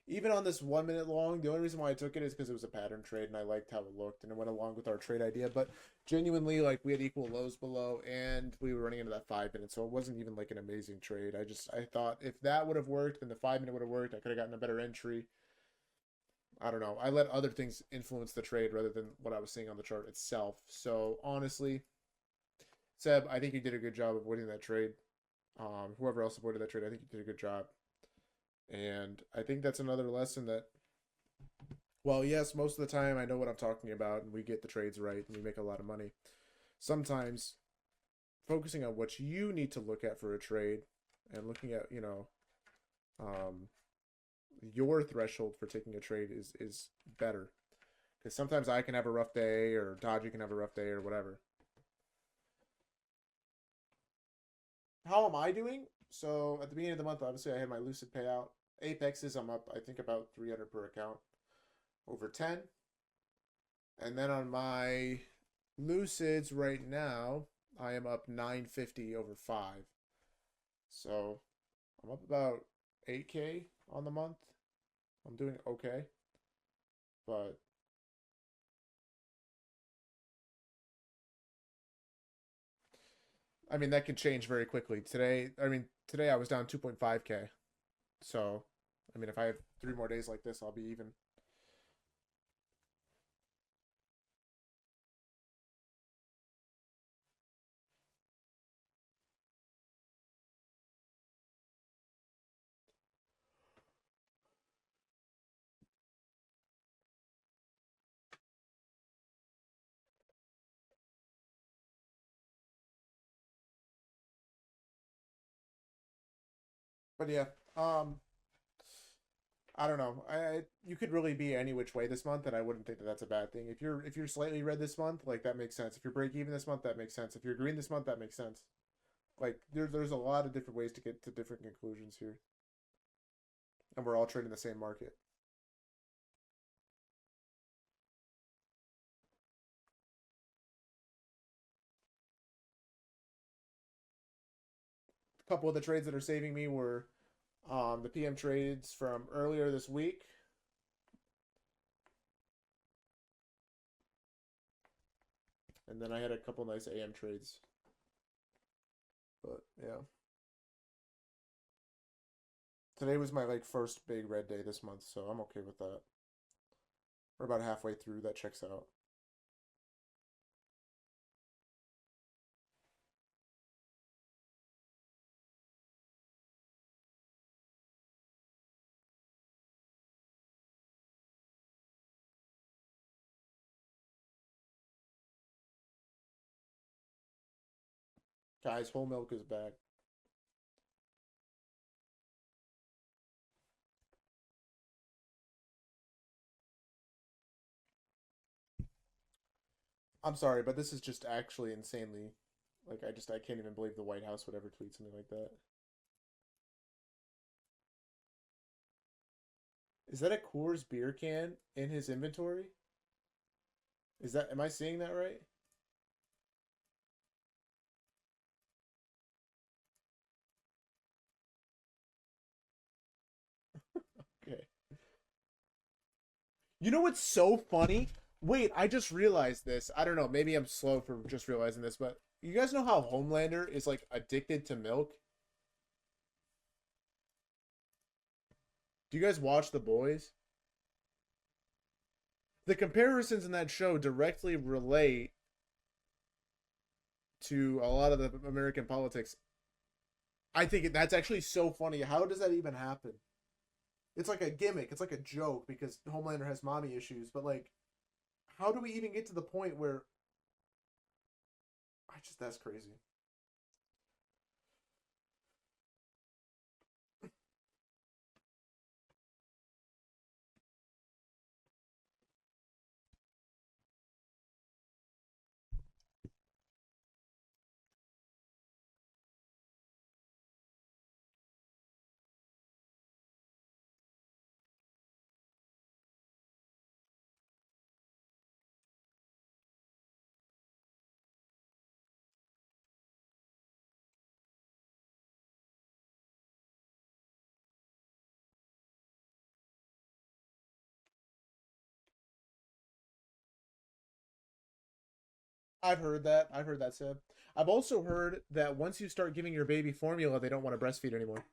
Even on this 1 minute long, the only reason why I took it is because it was a pattern trade and I liked how it looked and it went along with our trade idea. But genuinely, like we had equal lows below and we were running into that 5 minute, so it wasn't even like an amazing trade. I thought if that would have worked, then the 5 minute would have worked. I could have gotten a better entry. I don't know. I let other things influence the trade rather than what I was seeing on the chart itself. So honestly, Seb, I think you did a good job of winning that trade. Whoever else avoided that trade, I think you did a good job. And I think that's another lesson that, well, yes, most of the time I know what I'm talking about and we get the trades right and we make a lot of money. Sometimes focusing on what you need to look at for a trade and looking at, um, your threshold for taking a trade is better. Because sometimes I can have a rough day or Dodgy can have a rough day or whatever. How am I doing? So at the beginning of the month, obviously I had my Lucid payout. Apexes, I'm up, I think, about 300 per account over 10. And then on my Lucids right now, I am up 950 over 5. So I'm up about 8K on the month. I'm doing okay. But I mean, that can change very quickly. Today I was down 2.5K. So, I mean, if I have 3 more days like this, I'll be even. But yeah, um, I don't know. You could really be any which way this month, and I wouldn't think that that's a bad thing. If you're slightly red this month, like that makes sense. If you're break even this month, that makes sense. If you're green this month, that makes sense. Like there's a lot of different ways to get to different conclusions here, and we're all trading the same market. A couple of the trades that are saving me were the PM trades from earlier this week. And then I had a couple nice AM trades. But yeah. Today was my like first big red day this month, so I'm okay with that. We're about halfway through, that checks out. Guys, whole milk is back. I'm sorry, but this is just actually insanely like I can't even believe the White House would ever tweet something like that. Is that a Coors beer can in his inventory? Is that am I seeing that right? Okay. You know what's so funny? Wait, I just realized this. I don't know, maybe I'm slow for just realizing this, but you guys know how Homelander is like addicted to milk? Do you guys watch The Boys? The comparisons in that show directly relate to a lot of the American politics. I think that's actually so funny. How does that even happen? It's like a gimmick. It's like a joke because Homelander has mommy issues, but like, how do we even get to the point where I just that's crazy. I've heard that. I've heard that said. I've also heard that once you start giving your baby formula, they don't want to breastfeed anymore.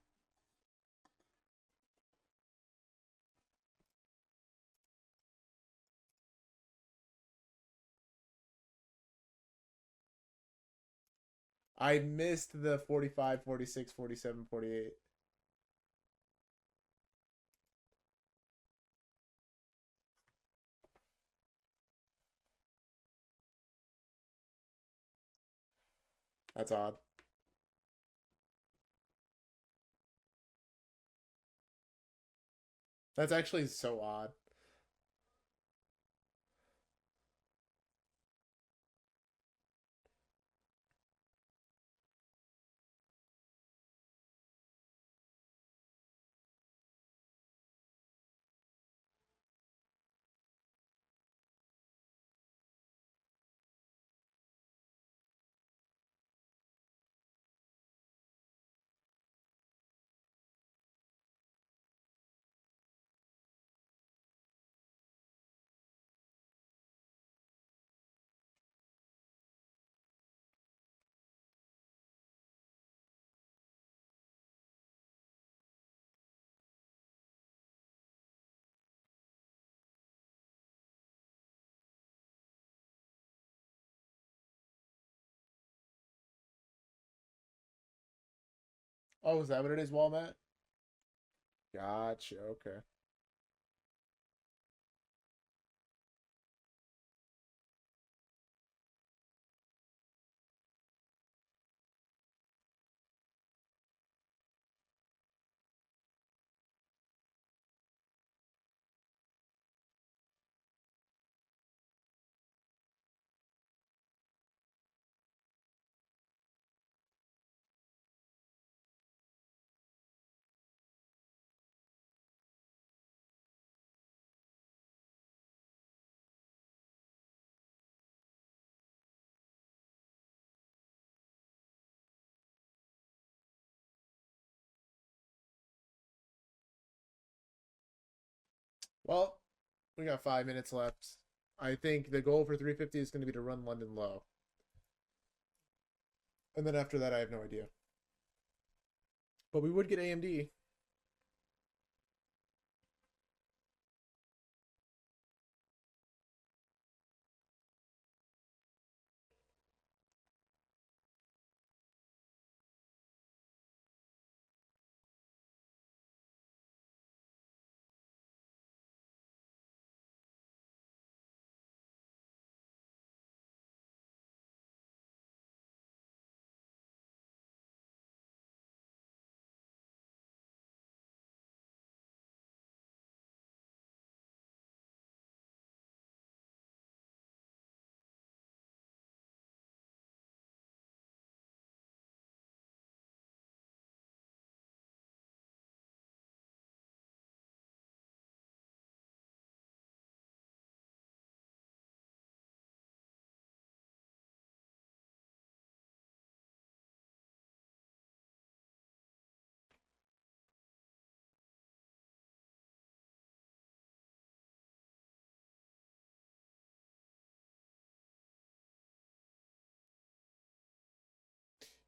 I missed the 45, 46, 47, 48. That's odd. That's actually so odd. Oh, is that what it is, Walmart? Gotcha. Okay. Well, we got 5 minutes left. I think the goal for 350 is going to be to run London low. And then after that, I have no idea. But we would get AMD.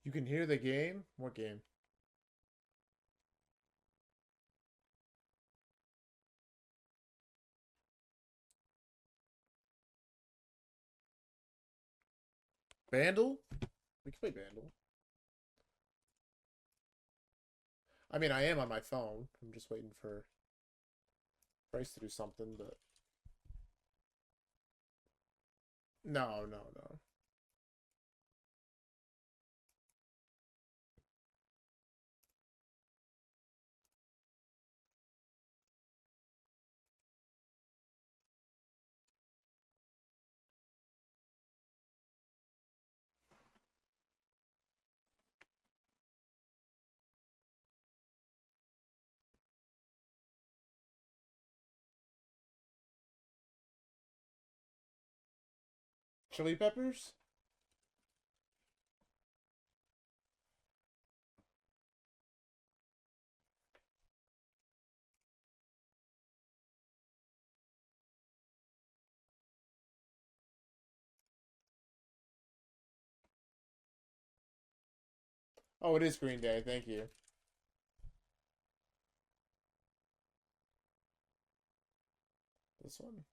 You can hear the game? What game? Bandle? We can play Bandle. I mean, I am on my phone. I'm just waiting for Price to do something, but no, no, no. Chili peppers? Oh, it is Green Day. Thank you. This one.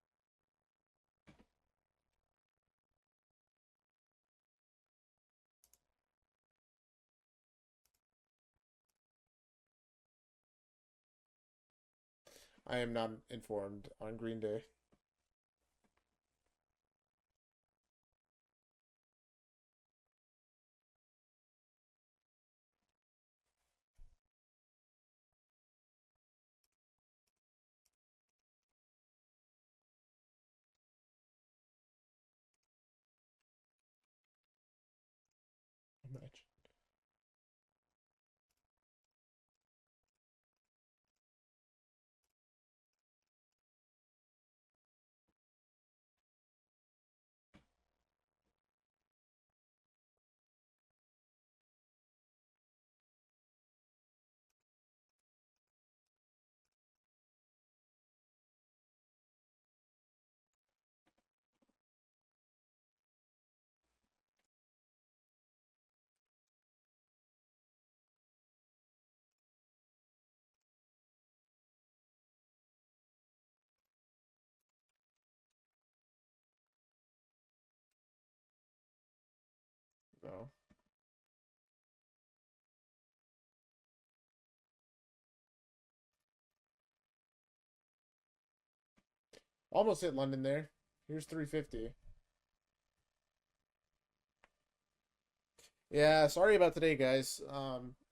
I am not informed on Green Day. Match. No. Almost hit London there. Here's 350. Yeah, sorry about today, guys.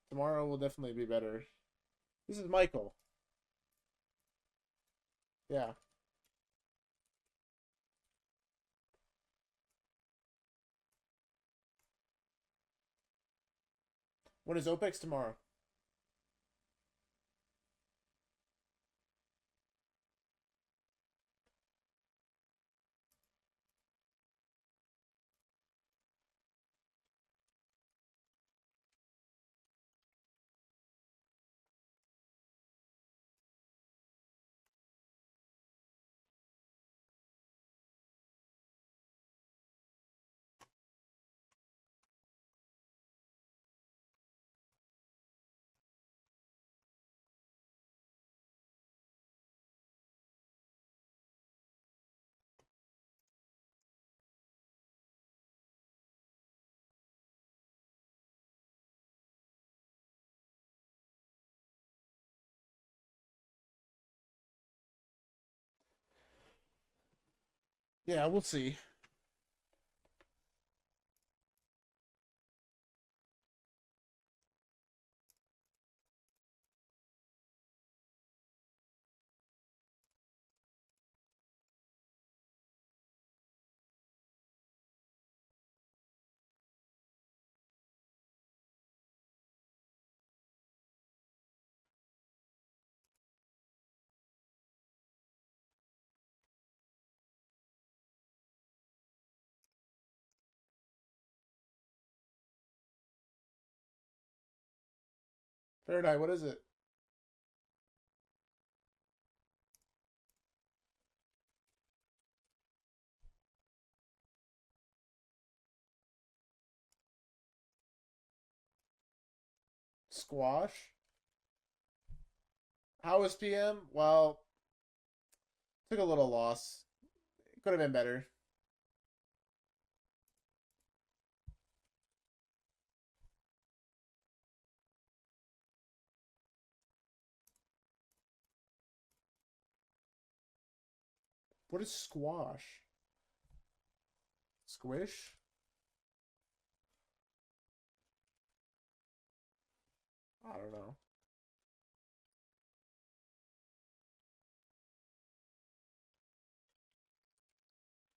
Tomorrow will definitely be better. This is Michael. Yeah. When is OPEX tomorrow? Yeah, we'll see. Fahrenheit, what is it? Squash? How was PM? Well, took a little loss. Could have been better. What is squash? Squish? I don't know.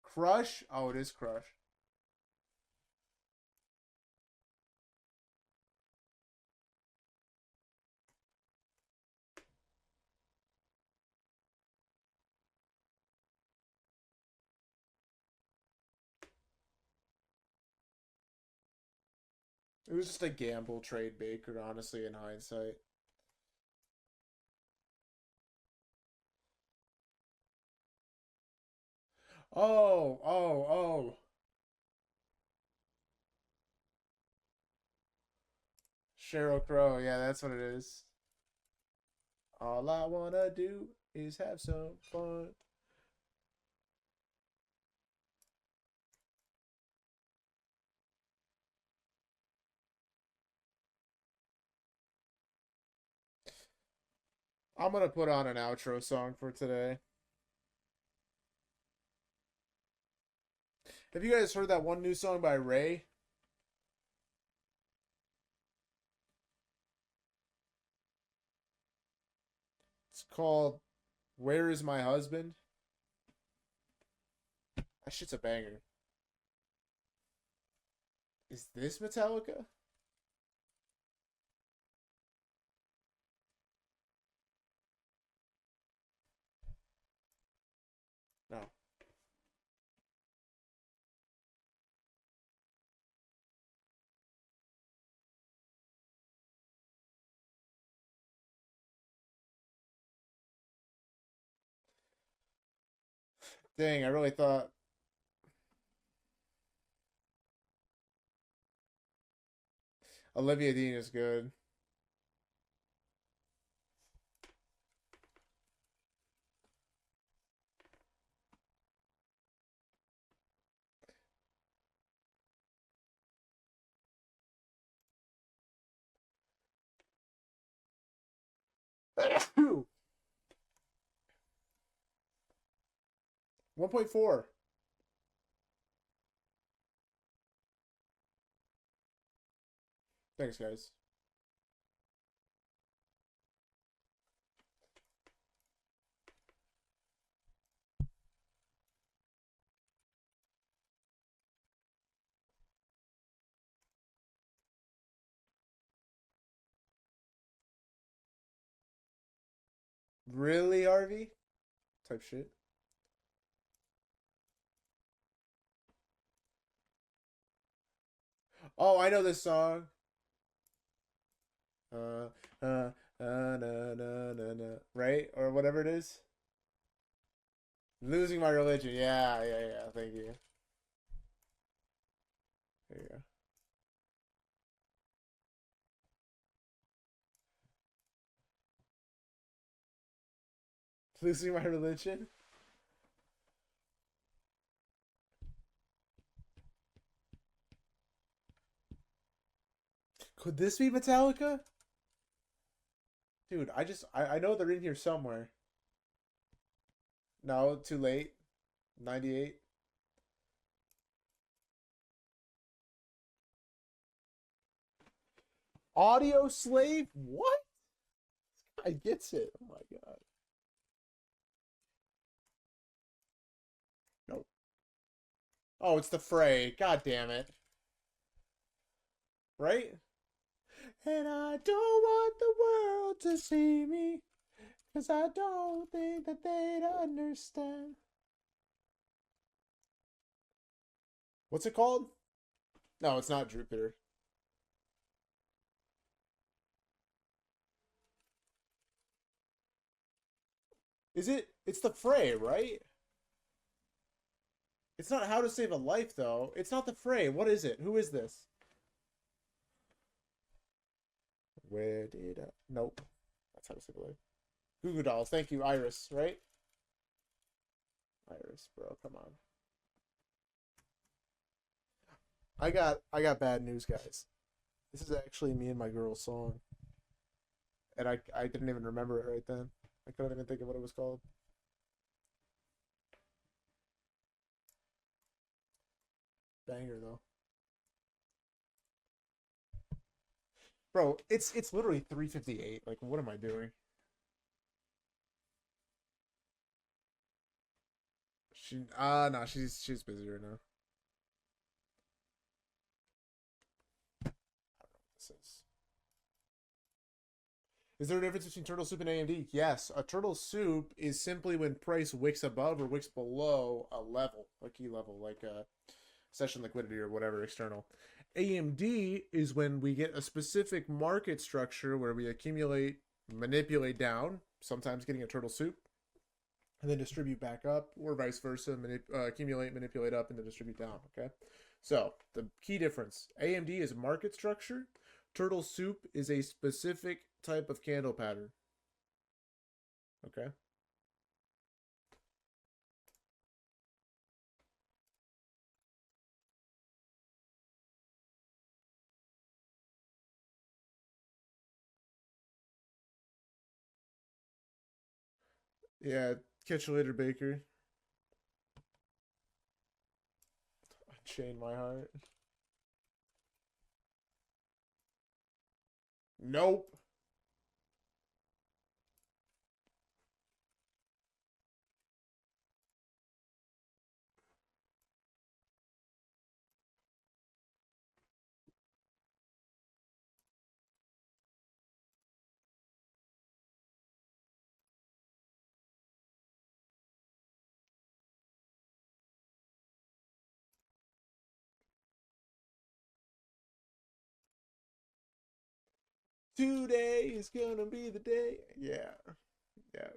Crush? Oh, it is crush. It was just a gamble trade, Baker, honestly, in hindsight. Oh, oh, oh. Cheryl Crow. Yeah, that's what it is. All I wanna do is have some fun. I'm gonna put on an outro song for today. Have you guys heard that one new song by Ray? It's called Where Is My Husband? That shit's a banger. Is this Metallica? No. Dang, I really thought. Olivia Dean is good. Who? 1.4. Thanks, guys. Really, Harvey? Type shit. Oh, I know this song. Uh, na, na, na, right? Or whatever it is. Losing my religion. Yeah, yeah, yeah. Thank you. There you go. Losing my religion. Could this be Metallica? Dude, I know they're in here somewhere. No, too late. 98. Audio Slave? What? This guy gets it. Oh my god. Nope. Oh, it's the Fray. God damn it. Right? And I don't want the world to see me, 'cause I don't think that they'd understand. What's it called? No, it's not Jupiter. Is it? It's the Fray, right? It's not How to Save a Life, though. It's not the Fray. What is it? Who is this? Where did I... Nope. That's How to Save a Life. Goo Goo Dolls. Thank you, Iris, right? Iris, bro. Come on. I got bad news, guys. This is actually me and my girl's song. And I didn't even remember it right then. I couldn't even think of what it was called. Banger though. Bro, it's literally 3:58. Like what am I doing? No, she's busy right now. I don't know what this is. Is there a difference between turtle soup and AMD? Yes. A turtle soup is simply when price wicks above or wicks below a level, a key level, like session liquidity or whatever external. AMD is when we get a specific market structure where we accumulate, manipulate down, sometimes getting a turtle soup, and then distribute back up, or vice versa, accumulate, manipulate up, and then distribute down. Okay, so the key difference: AMD is market structure. Turtle soup is a specific type of candle pattern. Okay. Yeah. Catch you later, Baker. Unchain my heart. Nope. Today is gonna be the day. Yeah. Yeah.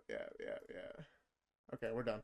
Okay, we're done.